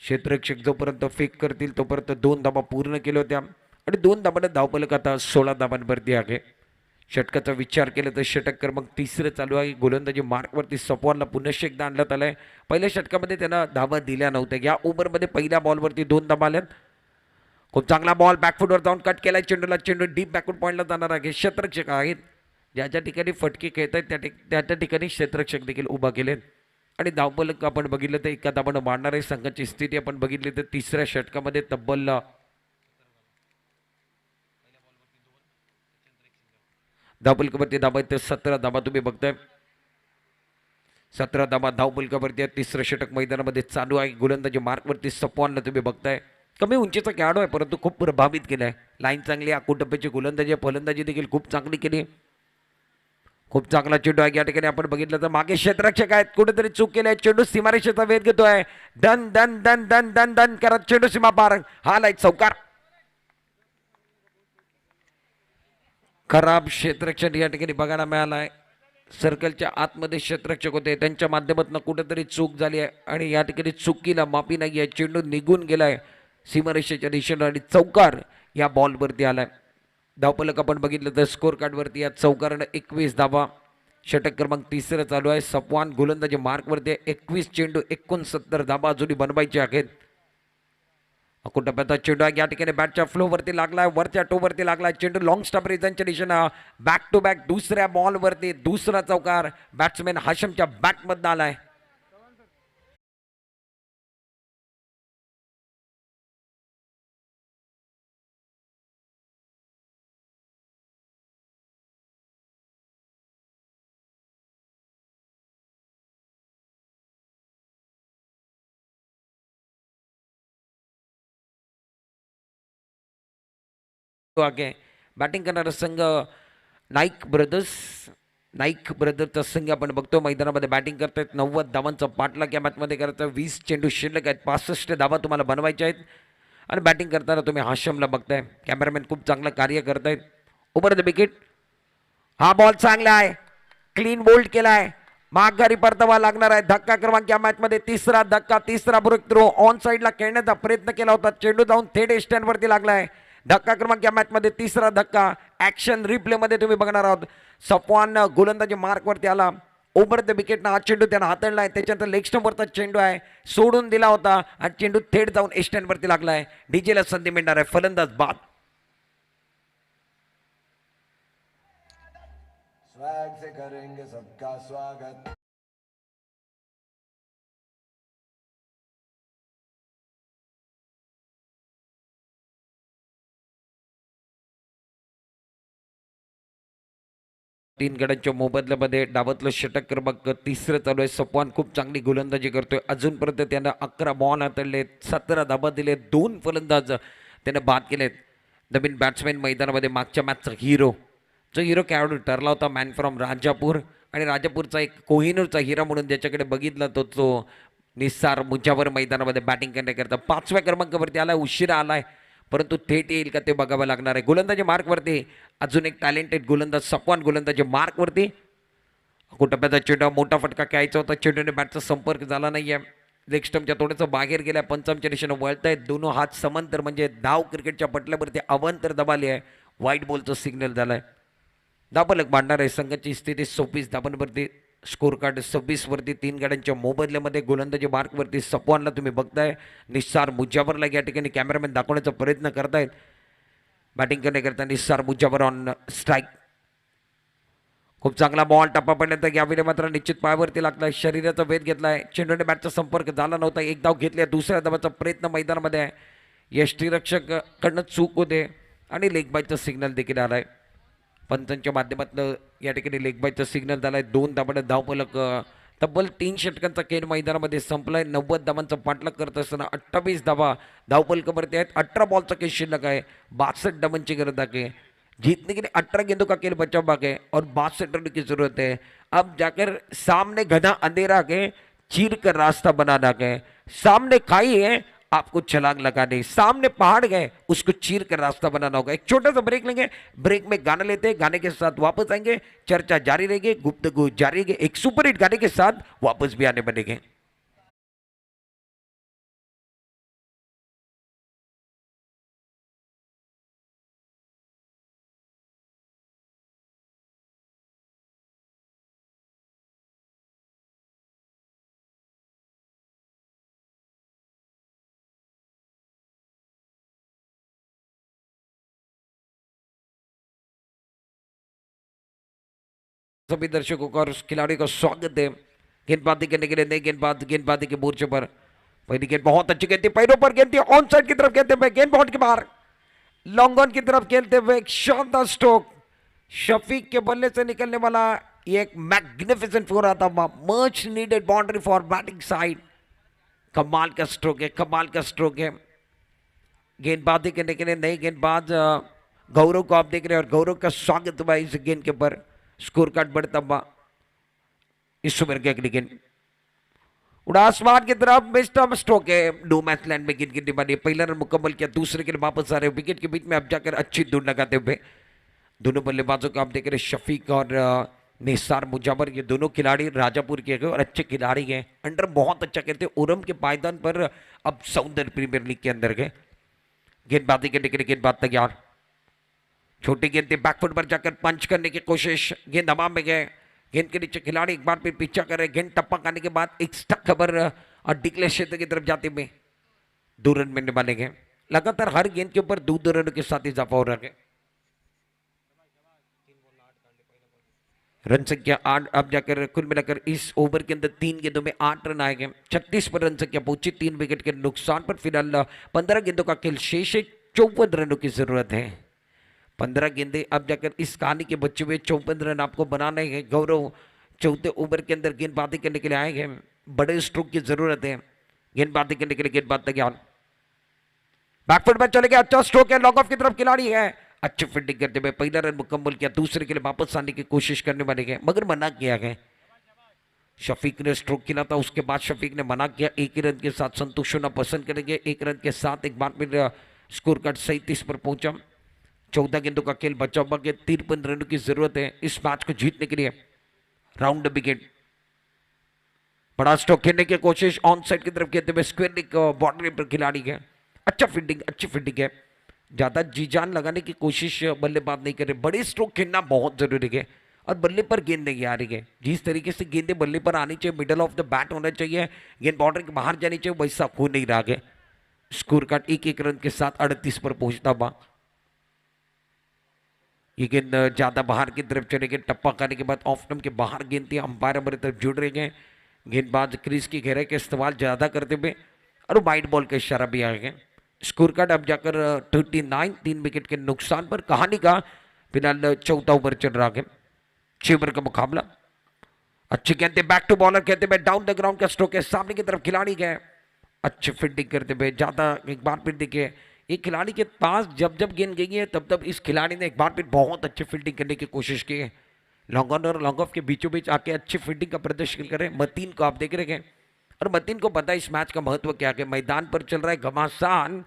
क्षेत्ररक्षक जोपर्यंत फेक करतील तोपर्यंत 2 धाबा पूर्ण केल्या होत्या आणि 2 धाबाने धावफलक आता 16 धाबांवरती आहे. षटकाचा विचार केला तर षटक क्रमांक 3 चालू आहे. गोलंदाजी मार्कवरती सपवानला पुनश्च एकदा आणण्यात आलंय. पहिल्या षटकामध्ये त्यांना धाबा दिल्या नव्हत्या. या ओव्हरमध्ये पहिल्या बॉलवरती 2 धाबा आल्यात. खूप चांगला बॉल बॅकफुटवर जाऊन कट केलाय चेंडूला. चेंडू डीप बॅकफुट पॉईंटला जाणार आहे. क्षेत्ररक्षक आहेत ज्या ठिकाणी फटके खेळत आहेत त्या ठिकाणी क्षेत्ररक्षक देखील उभा केलेत आणि धावफलक आपण बघितलं तर एका धाबानं मारणार आहे. संघाची स्थिती आपण बघितली तर तिसऱ्या षटकामध्ये तब्बल धावफलकावरती धाबा आहेत 17 धाबा तुम्ही बघताय. 17 धाबा धावफलकावरती आहे. तिसरं षटक मैदानामध्ये चालू आहे. गोलंदाजी मार्कवरती सपवानला तुम्ही बघताय. कमी उंचीचा खेळाडू आहे परंतु खूप प्रभावित केला आहे. लाईन चांगली आहे. कुटुंबाची गोलंदाजी फलंदाजी देखील खूप चांगली केली. खूप चांगला चेंडू आहे. या ठिकाणी आपण बघितलं तर मागे क्षेत्ररक्षक आहेत. कुठेतरी चूक केली आहे. चेंडू सीमारेषेचा वेध घेतोय. दन दन दन दन दन दन करत चेंडू सीमा पार. हा लाईक चौकार. खराब क्षेत्ररक्षण या ठिकाणी बघायला मिळाला आहे. सर्कलच्या आतमध्ये क्षेत्ररक्षक होते त्यांच्या माध्यमातून कुठेतरी चूक झाली आहे आणि या ठिकाणी चुकीला माफी नाही आहे. चेंडू निघून गेलाय सीमारेषेच्या दिशेनं आणि चौकार या बॉलवरती आलाय. धावफलक आपण बघितलं तर स्कोर कार्डवरती या चौकारानं 21 धाबा. षटक क्रमांक 3 चालू आहे. सपवान गोलंदाजी मार्कवरती 21 चेंडू 69 धाबा अजूनही बनवायचे आहेत. कुटुंबाचा चेंडू या ठिकाणी बॅटच्या फ्लोवरती लागलाय. वरच्या टोवरती लागलाय. चेंडू लॉंग स्टॉप रिझनच्या दिशेनं बॅक टू बॅक दुसऱ्या बॉलवरती दुसरा चौकार बॅट्समॅन हाशमच्या बॅटमधनं आलाय. आगे बॅटिंग करणारा संघ नाईक ब्रदर्सचा संघ आपण बघतो मैदानामध्ये बॅटिंग करतायत. 90 धावांचा पाठलाग या मॅचमध्ये करता. 20 चेंडू शिल्लक आहेत. 65 धावा तुम्हाला बनवायच्या आहेत आणि बॅटिंग करताना तुम्ही हाशमला बघताय. कॅमेरामॅन खूप चांगलं कार्य करतायत. Over the wicket. हा बॉल चांगला आहे. क्लीन बोल्ड केलाय. माघारी परतावा लागणार आहे. धक्का क्रमांक या मॅचमध्ये तिसरा धक्का. तिसरा ब्रेक थ्रो ऑन साईडला खेळण्याचा प्रयत्न केला होता. चेंडू जाऊन थेट स्टँडवरती लागलाय. धक्का क्रमांक या मॅचमध्ये तिसरा धक्का. ऍक्शन रिप्लेमध्ये तुम्ही बघणार आहोत. सपवान गोलंदाजी मार्कवरती आला. ओव्हर द विकेटनं हा चेंडू त्यानं हाताळला आहे. त्याच्यानंतर लेग स्टंपवरचा चेंडू आहे. सोडून दिला होता आणि चेंडू थेट जाऊन स्टँडवरती लागलाय. डीजेला संधी मिळणार आहे. फलंदाज बाद. स्वैग से करेंगे सबका स्वागत. तीन गड्यांच्या मोबदल्यामध्ये डावातलं षटक क्रमांक 3 चालू आहे. सपवान खूप चांगली गोलंदाजी करतोय. अजूनपर्यंत त्यानं 11 बॉल हाताळलेत. 17 धाबा दिले. 2 फलंदाज त्यानं बाद केलेत. नवीन बॅट्समॅन मैदानामध्ये मागच्या मॅचचा हिरो, जो हिरो खेळाडू ठरला होता मॅन फ्रॉम राजापूर, आणि राजापूरचा एक कोहिनूरचा हिरा म्हणून ज्याच्याकडे बघितला तो निस्सार मुजावर मैदानामध्ये बॅटिंग करण्याकरता 5व्या क्रमांकावरती आलाय. उशिरा आलाय परंतु थेट येईल का ते बघावं लागणार आहे. गोलंदाजी मार्कवरती अजून एक टॅलेंटेड गोलंदाज सफवान गोलंदाजी मार्कवरती. कुटुंबाचा चेंडू मोठा फटका खेळायचा होता, चेंडूने बॅटचा संपर्क झाला नाहीये. लेग स्टंपच्या थोडंसं बाहेर गेल्या, पंचांच्या दिशेनं वळतायत. दोन्ही हात समांतर म्हणजे धाव क्रिकेटच्या पटल्यावरती अवांतर दबाली आहे. व्हाईट बॉलचं सिग्नल झालंय. धाबलक मांडणार आहे. संघाची स्थिती 26 धाबांवरती, स्कोर कार्ड 26 वरती. 3 गाड्यांच्या मोबदल्यामध्ये गोलंदाजी मार्कवरती सफवानला तुम्ही बघताय. निस्सार मुजावरला या ठिकाणी कॅमेरामॅन दाखवण्याचा प्रयत्न करतायत. बॅटिंग करण्याकरता निस्सार मुजावर ऑन स्ट्राईक. खूप चांगला बॉल टप्पापर्यंत यावेळी मात्र निश्चित पायावरती लागलाय. शरीराचा वेध घेतलाय. चेंडूने बॅटचा संपर्क झाला नव्हता. एक धाव घेतल्या. दुसऱ्या धावाचा प्रयत्न मैदानामध्ये आहे. यष्टीरक्षक कडनं चूक होते आणि लेग बायचा सिग्नल देखील आलाय. पंचांच्या माध्यमातून या ठिकाणी लेग बायचा सिग्नल झालाय. 2 धाबांना धावफलक. तब्बल 3 षटकांचा खेळ मैदानामध्ये संपलाय. 90 धावांचा पाठलाग करत असताना 28 धावा धावफलकावरती आहेत. 18 बॉलचा खेळ शिल्लक आहे. 62 धावांची गरज आहे. जीतने के लिए 18 गेंदों का खेल बचा बाकी है और 62 रनों की जरूरत है. अब जाकर सामने घना अंधेरा के चीर कर रास्ता बनाना के, सामने खाई है आपको छलांग लगानी, सामने पहाड़ गए उसको चीर कर रास्ता बनाना होगा. एक छोटा सा ब्रेक लेंगे. ब्रेक में गाना लेते हैं. गाने के साथ वापस आएंगे. चर्चा जारी रहेगी, गुफ्तगू जारी रहेगी. एक सुपरहिट गाने के साथ वापस भी आने बनेंगे. सभी दर्शकों का और उस खिलाड़ी का स्वागत है. गेंदबाजी करने के लिए नई गेंदबाजी के मोर्चे पर. पहली गेंद बहुत अच्छी गेंद थी. पैरों पर गेंद थी. ऑन साइड की तरफ खेलते हुए गेंद बॉल के बाहर लॉन्ग ऑन की तरफ खेलते हुए एक शानदार स्ट्रोक. शफीक के बल्ले से निकलने वाला ये एक मैग्निफिसेंट फोर आता हुआ. Much needed boundary for batting side. कमाल का स्ट्रोक है, कमाल का स्ट्रोक है. गेंदबाजी करने के लिए नई गेंदबाज गौरव को आप देख रहे हैं और गौरव का स्वागत हुआ इस गेंद के ऊपर. स्कोर कार्ड बढ़ता हुआ. इस ओवर की अगली गेंद उड़ा आसमान की तरफ. मिस्टर स्ट्रोक है. नो मैच लैंड में गेंद गिरने वाली. पहला रन मुकम्मल किया. दूसरे के लिए वापस आ रहे. विकेट के बीच में अब जाकर अच्छी दूर लगाते हुए दोनों बल्लेबाजों को आप देख रहे हैं. शफीक और निसार मुजावर, ये दोनों खिलाड़ी राजापुर के और अच्छे खिलाड़ी हैं. अंडर बहुत अच्छा खेलते. उरम के पायदान पर अब सौंदर्य प्रीमियर लीग के अंदर गए. गेंदबाजी करने के लिए गेंदबाज तैयार. छोटी गेंद थी. बैकफुट पर जाकर पंच करने की कोशिश. गेंद हवा में गए. गेंद के नीचे खिलाड़ी एक बार फिर पीछा कर रहे. गेंद टप्पा खाने के बाद एक स्टक खबर और डिक्लेयर क्षेत्र की तरफ जाते हुए 2 रन मिलने वाले गए. लगातार हर गेंद के ऊपर 2 रनों के साथ इजाफा हो रहा है. रन संख्या 8. अब जाकर कुल मिलाकर इस ओवर के अंदर 3 गेंदों में 8 रन आए गए. 36 पर रन संख्या पहुंची. 3 विकेट के नुकसान पर फिलहाल 15 गेंदों का खेल शेष है. 54 रनों की जरूरत है. 15 गेंदे. अब जाकर इस कहानी के बच्चे हुए 54 रन आपको बनाने हैं. गौरव 4थे ओवर के अंदर गेंदबाजी करने के लिए आए हैं. बड़े स्ट्रोक की जरूरत है. गेंदबाजी करने के लिए गेंदबाज तैयार. बैकफुट पर चले गए. अच्छा स्ट्रोक है. लॉन्ग ऑफ की तरफ खिलाड़ी है. अच्छी फील्डिंग करते हुए पहला रन मुकम्मल किया. दूसरे के लिए वापस आने की कोशिश करने वाले गए मगर मना किया गया. शफीक ने स्ट्रोक किया था. उसके बाद शफीक ने मना किया. 1 ही रन के साथ संतुष्ट होना पसंद करेंगे. 1 रन के साथ एक बार फिर स्कोर कार्ड 37 पर पहुंचा. 14 गेंदों का खेल बचा हुआ के 53 रनों की जरूरत है इस मैच को जीतने के लिए. Round the wicket. बड़ा स्ट्रोक खेलने की कोशिश. ऑन साइड की तरफ खेलते हुए स्क्वायर लेग बाउंड्री पर खिलाड़ी है. अच्छा फील्डिंग, अच्छी फील्डिंग है. ज्यादा जी जान लगाने की कोशिश बल्लेबाज नहीं कर रहे. बड़े स्ट्रोक खेलना बहुत जरूरी है और बल्ले पर गेंद नहीं आ रही है. जिस तरीके से गेंदें बल्ले पर आनी चाहिए, मिडल ऑफ द बैट होना चाहिए, गेंद बाउंड्री के बाहर जानी चाहिए, वैसा हो नहीं रहा है. स्कोर कार्ड 1 रन के साथ 38 पर पहुंचता हुआ. ये गेंद ज्यादा बाहर की तरफ चले गए. टप्पा करने के बाद ऑफ स्टंप के बाहर गेंद थी. अंपायर हमारी तरफ जुड़ रहे हैं. गेंदबाज क्रीज की गहराई का इस्तेमाल ज्यादा करते हुए और वाइड बॉल का इशारा भी आ गया. स्कोर कार्ड अब जाकर 39. 3 विकेट के नुकसान पर कहानी का फिलहाल 4था ओवर चल रहा है. 6 ओवर का मुकाबला. अच्छी गेंद. बैक टू बॉलर कहते हुए डाउन द ग्राउंड का स्ट्रोक है. सामने की तरफ खिलाड़ी गए. अच्छी फील्डिंग करते हुए ज्यादा एक बार फिर देखिए ये खिलाड़ी के पास जब जब गेंद गई है तब तब इस खिलाड़ी ने एक बार फिर बहुत अच्छी फील्डिंग करने की कोशिश की है। लॉन्ग ऑन और लॉन्ग ऑफ के बीचों बीच आके अच्छी फील्डिंग का प्रदर्शन कर रहे हैं मतीन को आप देख रहे हैं। और मतीन को पता है इस मैच का महत्व क्या है। मैदान पर चल रहा है घमासान,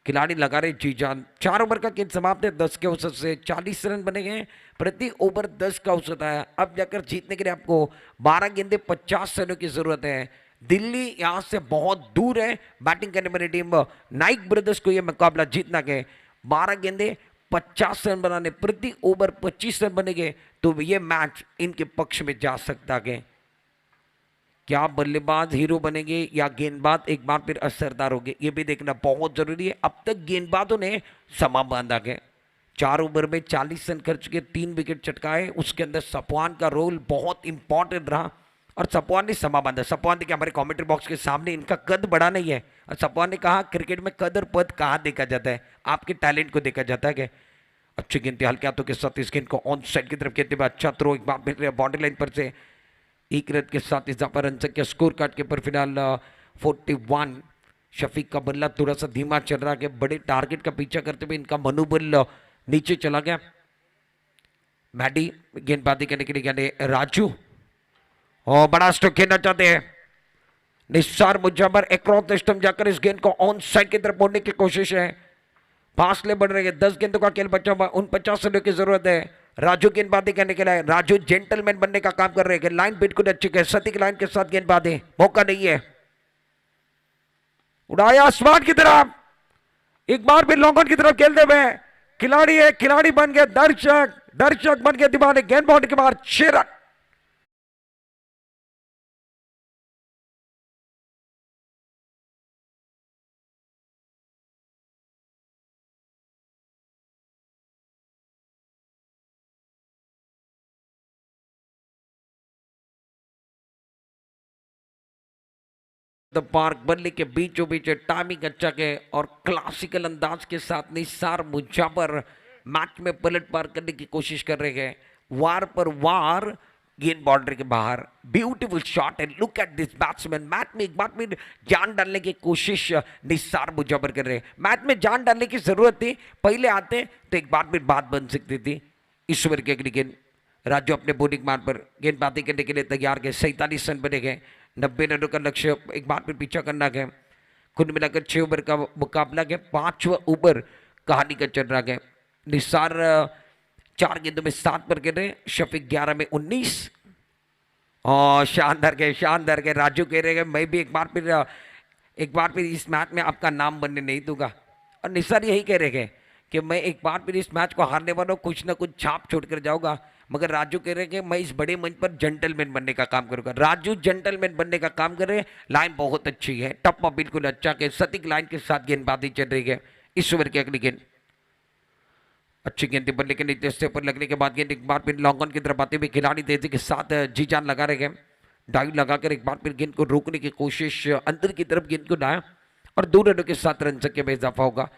खिलाड़ी लगा रहे जी जान। 4 ओवर का गेंद समाप्त है, 10 के औसत से 40 रन बने गए, प्रति ओवर 10 का औसत आया। अब जाकर जीतने के लिए आपको 12 गेंदे 50 रनों की जरूरत है। दिल्ली यहां से बहुत दूर है बैटिंग करने वाली टीम नाइक ब्रदर्स को यह मुकाबला जीतना है। 12 गेंदे 50 रन बनाने, प्रति ओवर 25 रन बनेंगे तो ये मैच इनके पक्ष में जा सकता है। क्या बल्लेबाज हीरो बनेंगे या गेंदबाज एक बार फिर असरदार होंगे, ये भी देखना बहुत जरूरी है। अब तक गेंदबाजों ने समा बांधा है। 4 ओवर में 40 रन खर्च के 3 विकेट चटकाए। उसके अंदर सपवान का रोल बहुत इंपॉर्टेंट रहा और सपवान ने समा बांधा। सपवान देखिए हमारे कमेंट्री बॉक्स के सामने, इनका कद बड़ा नहीं है और सपवान ने कहा क्रिकेट में कद और पद कहाँ देखा जाता है, आपके टैलेंट को देखा जाता है। अच्छी गेंद हल्के हाथों के साथ इस गेंद को ऑन साइड की तरफ खेलते हुए अच्छा थ्रो, एक बार फिर बाउंड्री लाइन पर से एक रन के साथ इजाफा रन संख्या स्कोर कार्ड के पर फिलहाल 41। शफीक का बल्ला थोड़ा सा धीमा चल रहा है, बड़े टारगेट का पीछा करते हुए इनका मनोबल नीचे चला गया। मैडी गेंदबाजी करने के लिए यानी राजू और बड़ा स्ट्रोक खेलना चाहते हैं। निस्सार मुजम्मर अक्रॉस द स्टंप जाकर इस गेंद को ऑन साइड की तरफ मोड़ने की कोशिश है। फासले बढ़ रहे हैं, 10 गेंदों का खेल बचा हुआ, 49 रनों की जरूरत है। राजू गेंदबाजी करने के लिए, राजू जेंटलमैन बनने का काम कर रहे हैं। लाइन बिल्कुल अच्छी है, सटीक लाइन के साथ गेंदबाजी, मौका नहीं है। उड़ाया आसमान की तरफ, एक बार भी लॉन्ग ऑन की तरफ खेलते हुए खिलाड़ी है, खिलाड़ी बन गए दर्शक, दर्शक बन गए दीवाने। गेंद बाउंड्री के बाहर 6 रन। द पार्क बल्ले के बीचों बीच टाइमिंग अच्छा के और क्लासिकल अंदाज के साथ निसार मुजाबर मैच में पलट पार करने की कोशिश कर रहे हैं। वार पर वार गेंद बाउंड्री के बाहर, beautiful shot and look at this batsman. Match में एक बार फिर जान डालने की कोशिश निसार मुजाबर कर रहे हैं। मैच में जान डालने की जरूरत थी, पहले आते तो एक बार फिर बात बन सकती थी। ईश्वर के अगली गेंद, राजू अपने बॉलिंग मान पर गेंदबाजी करने के लिए तैयार गए। 47 रन बने गए, 90 रनों का लक्ष्य एक बार फिर पीछा करना है। कुल मिलाकर 6 ओवर का मुकाबला है, 5वां ओवर कहानी का चल रहा है। निसार 4 गेंदों में 7 पर गिर रहे, शफीक 11 में 19 और शानदार गए। राजू कह रहे हैं मैं भी एक बार फिर इस मैच में आपका नाम बनने नहीं दूंगा। और निसार यही कह रहे हैं कि मैं एक बार फिर इस मैच को हारने वालों कुछ ना कुछ छाप छोड़ कर जाऊंगा। मगर राजू कह रहे हैं कि मैं इस बड़े मंच पर जेंटलमैन बनने का काम करूंगा। राजू जेंटलमैन बनने का काम कर रहे हैं। लाइन बहुत अच्छी है, टप्पा बिल्कुल अच्छा के सटीक लाइन के साथ गेंदबाजी चल रही है। इस ओवर की अगली गेंद अच्छी गेंद बल्ले के नीचे से पर लगने के बाद गेंद एक बार फिर लॉन्ग ऑन की तरफ आते हुए खिलाड़ी तेजी के साथ जी जान लगा रहे हैं। डाइव लगाकर एक बार फिर गेंद को रोकने की कोशिश, अंदर की तरफ गेंद को लाया और 2 रनों के साथ रन संख्या में इजाफा होगा।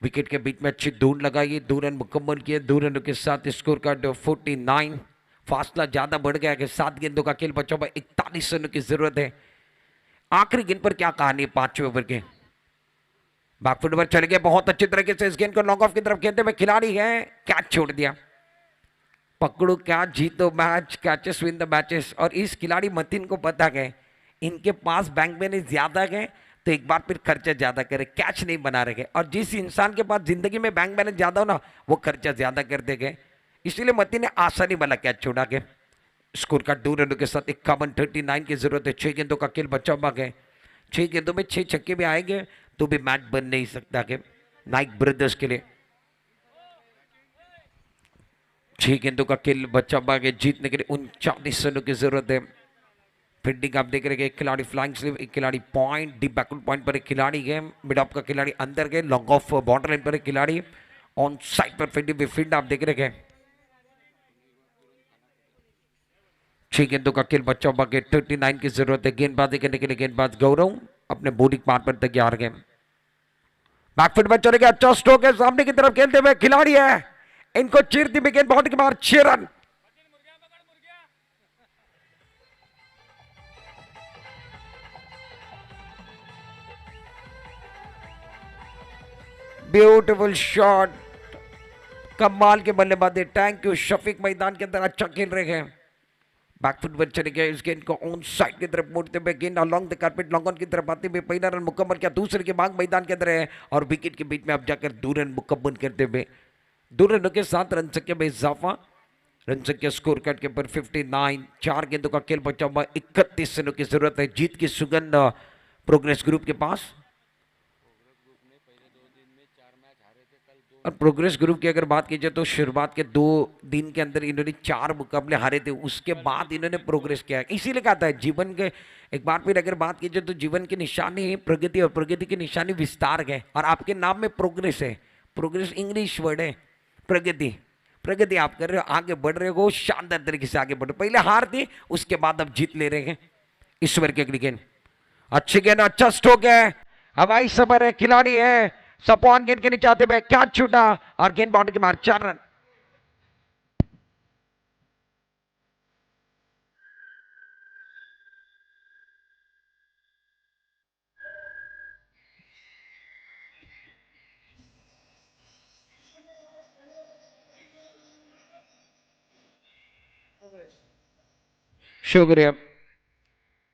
विकेट के बीच में अच्छी धूल लगाई, 2 रन मुकम्मल किए। 2 रनों के साथ स्कोर कार्ड 49। फासला ज्यादा बढ़ गया कि 7 गेंदों का खेल बचा हुआ, 41 रनों की जरूरत है। आखिरी गेंद पर क्या कहानी है 5वें ओवर के। बैकफुट पर चले गए बहुत अच्छी तरीके से, इस गेंद को लॉन्ग ऑफ की तरफ खेलते हुए खिलाड़ी है, कैच छोड़ दिया। पकड़ो क्या जीतो match, catches win the matches. और इस खिलाड़ी मतीन को पता है इनके पास बैंक बैलेंस ज्यादा है तो एक बार फिर खर्चा ज्यादा करे, कैच नहीं बना रहे। और जिस इंसान के पास जिंदगी में बैंक बैलेंस ज्यादा हो ना, वो खर्चा ज्यादा कर देंगे। इसलिए मतीन ने आसानी वाला कैच छोड़ा के। स्कोर का 2 रनों के साथ 51-39 की जरूरत है। 6 गेंदों का खेल बचा हुआ है। 6 गेंदों में 6 छक्के भी आएंगे तो भी मैच बन नहीं सकता के नाइक ब्रदर्स के लिए। 6 गेंदों का खेल बचा हुआ है, जीतने के लिए 39 रनों की जरूरत है। फील्डिंग आप देख रहे हैं, एक खिलाड़ी फ्लाइंग स्लिप, एक खिलाड़ी पॉइंट, डीप बैकवर्ड पॉइंट पर एक खिलाड़ी है, मिड ऑफ का खिलाड़ी अंदर गए, लॉन्ग ऑफ बॉर्डर लाइन पर एक खिलाड़ी, ऑन साइड पर फील्डिंग फील्ड आप देख रहे हैं। 6 गेंदों का खेल बच्चा हुआ, 39 की जरूरत है। गेंदबाजी करने के लिए गेंदबाज गौरव अपने बॉलिंग पार पर तैयार है। बैकफुट पर चले गए, अच्छा स्ट्रोक है, सामने की तरफ खेलते हुए खिलाड़ी है, इनको चीरती हुई गेंद बाउंड्री के बाहर, 6 रन। ब्यूटीफुल शॉट, कमाल के बल्लेबाजी। थैंक यू शफीक, मैदान के अंदर अच्छा खेल रहे हैं। बैकफुट पर चले गए, इस गेंद को ऑन साइड की तरफ मोड़ते हुए गेंद along the carpet long on की तरफ आते हुए पहला रन मुकम्मल किया, दूसरे की मांग मैदान के अंदर है और विकेट के बीच में अब जाकर 2 रन मुकम्मल करते हुए 2 रनों के साथ रन संख्या में इजाफा। रन संख्या स्कोर कार्ड के ऊपर 59, 4 गेंदों का खेल बचा हुआ, 31 रनों की जरूरत है। जीत की सुगंध प्रोग्रेस ग्रुप के पास। और प्रोग्रेस ग्रुप की अगर बात की जाए तो शुरुआत के 2 दिन के अंदर इन्होंने 4 मुकाबले हारे थे, उसके बाद इन्होंने प्रोग्रेस किया है। इसीलिए कहता है जीवन के, एक बार फिर अगर बात की जाए तो जीवन की निशानी है प्रगति और प्रगति की निशानी विस्तार है। और आपके नाम में प्रोग्रेस है, प्रोग्रेस इंग्लिश वर्ड है, प्रगति। प्रगति आप कर रहे हो, आगे बढ़ रहे हो, शानदार तरीके से आगे बढ़ रहे हो। पहले हार थी, उसके बाद अब जीत ले रहे हैं। ईश्वर के गेंद, अच्छी गेंद, अच्छा स्ट्रोक है, हवाई सफर है, खिलाड़ी है, सपॉन गेंद के नीचे आते हुए कैच छूटा और गेंद बाउंड्री के मार 4 रन। शुक्रिया।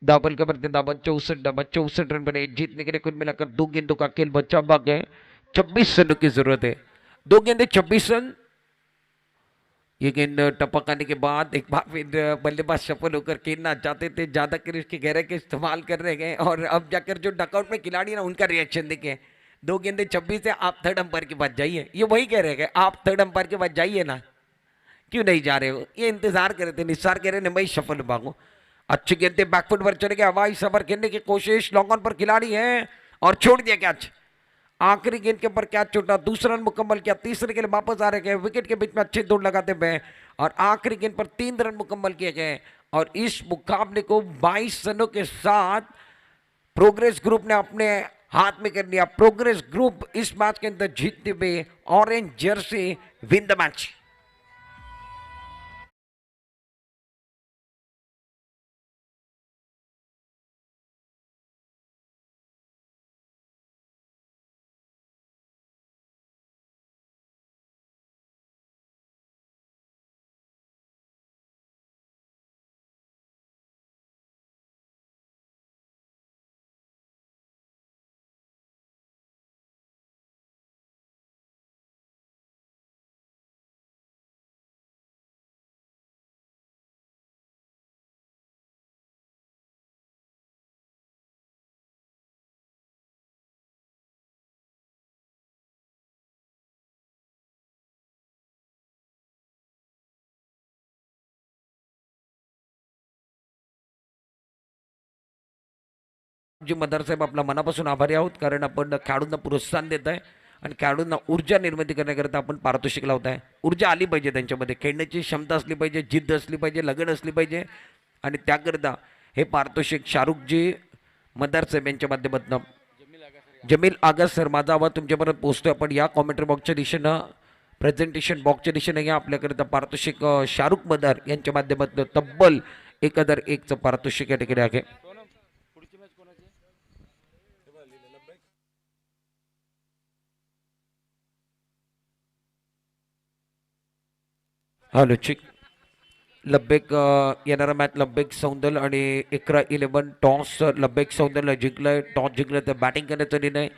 दाबल के बढ़ते दाबल 64 रन बने। जीतने के लिए कुल मिलाकर 2 गेंदों का खेल बचा बाकी है, 26 रनों की जरूरत है। 2 गेंदे 26 रन। ये गेंद टपक आने के बाद एक बार फिर बल्लेबाज सफल होकर खेलना चाहते थे, ज्यादा क्रिश के गहरे के इस्तेमाल कर रहे हैं और अब जाकर जो डकआउट में खिलाड़ी ना उनका रिएक्शन देखे। 2 गेंदे 26 है, आप थर्ड अंपायर के पास जाइए, ये वही कह रहे हैं आप थर्ड अंपायर के पास जाइए ना, क्यों नहीं जा रहे हो? ये इंतजार कर रहे थे, निस्सार कह रहे हैं मैं सफल भागू। अच्छी गेंदे बैकफुट पर चले गए, हवाई सफर खेलने की कोशिश, लॉन्ग ऑन पर खिलाड़ी है और छोड़ दिया कैच। आखिरी गेंद के ऊपर कैच छूटा, दूसरा रन मुकम्मल किया, तीसरे के लिए वापस आ रहे गए, विकेट के बीच में अच्छी दौड़ लगाते हुए और आखिरी गेंद पर 3 रन मुकम्मल किए गए और इस मुकाबले को 22 रनों के साथ प्रोग्रेस ग्रुप ने अपने हाथ में कर लिया। प्रोग्रेस ग्रुप इस मैच के अंदर जीतते हुए orange jersey win the match. जी मदारसाहेब आपला मनापासून आभारी आहोत, कारण आपण खेळाडूंना प्रोत्साहन देत आहे आणि खेळाडूंना ऊर्जा निर्मिती करण्याकरता आपण पारितोषिक लावत आहे। ऊर्जा आली पाहिजे त्यांच्यामध्ये, खेळण्याची क्षमता असली पाहिजे, जिद्द असली पाहिजे, लगन असली पाहिजे आणि त्याकरता हे पारितोषिक शाहरुखजी मदारसाहेब यांच्या माध्यमातून जमील आगा सर, माझा आवाज तुमच्यापर्यंत पोहोचतोय। आपण या कॉमेंट्री बॉक्सच्या दिशेनं, प्रेझेंटेशन बॉक्सच्या दिशेनं या आपल्याकरता पारितोषिक शाहरुख मदार यांच्या माध्यमातून तब्बल 1001चं पारितोषिक या ठिकाणी आहे। हॅलो चिक लब्बेक येणारा मॅच लब्बेक सौंदल आणि इकरा 11 टॉस लब्बेक सौंदलला जिंकलंय, टॉस जिंकलं तर बॅटिंग करण्याचा निर्णय।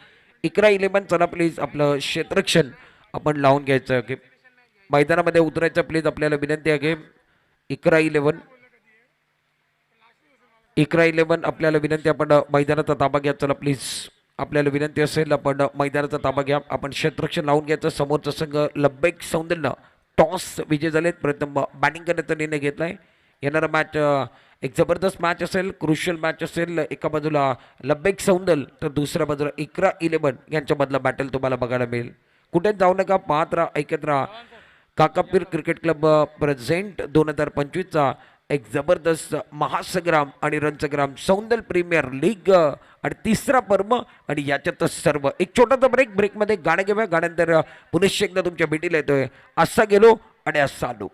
इकरा 11 चला प्लीज आपलं क्षेत्ररक्षण आपण लावून घ्यायचं आहे, मैदानामध्ये उतरायचं प्लीज, आपल्याला विनंती आहे। इकरा 11 आपल्याला विनंती, आपण मैदानाचा ताबा घ्या चला प्लीज, आपल्याला विनंती असेल आपण मैदानाचा ताबा घ्या, आपण क्षेत्ररक्षण लावून घ्यायचं। समोरचा संघ लब्बेक सौंदलनं टॉस विजय झालेत, प्रथम बॅटिंग करण्याचा निर्णय घेतलाय। येणारा मॅच एक जबरदस्त मॅच असेल, क्रुशियल मॅच असेल। एका बाजूला लब्बेक सौंदल तर दुसऱ्या बाजूला इकरा 11 यांच्यामधला बॅटल तुम्हाला बघायला मिळेल। कुठेच जाऊ नका, पाहत राहा, ऐकत राहा। काकापीर क्रिकेट क्लब प्रेझेंट 2025चा एक जबरदस्त महासंग्राम आणि रणसंग्राम सौंदल प्रीमियर लीग आणि तिसरा पर्व आणि याच्यातच सर्व। एक छोटासा ब्रेकमध्ये गाणं घेऊया, गाण्यानंतर पुनश्च एकदा तुमच्या भेटीला येतोय। असा गेलो आणि असा आलो।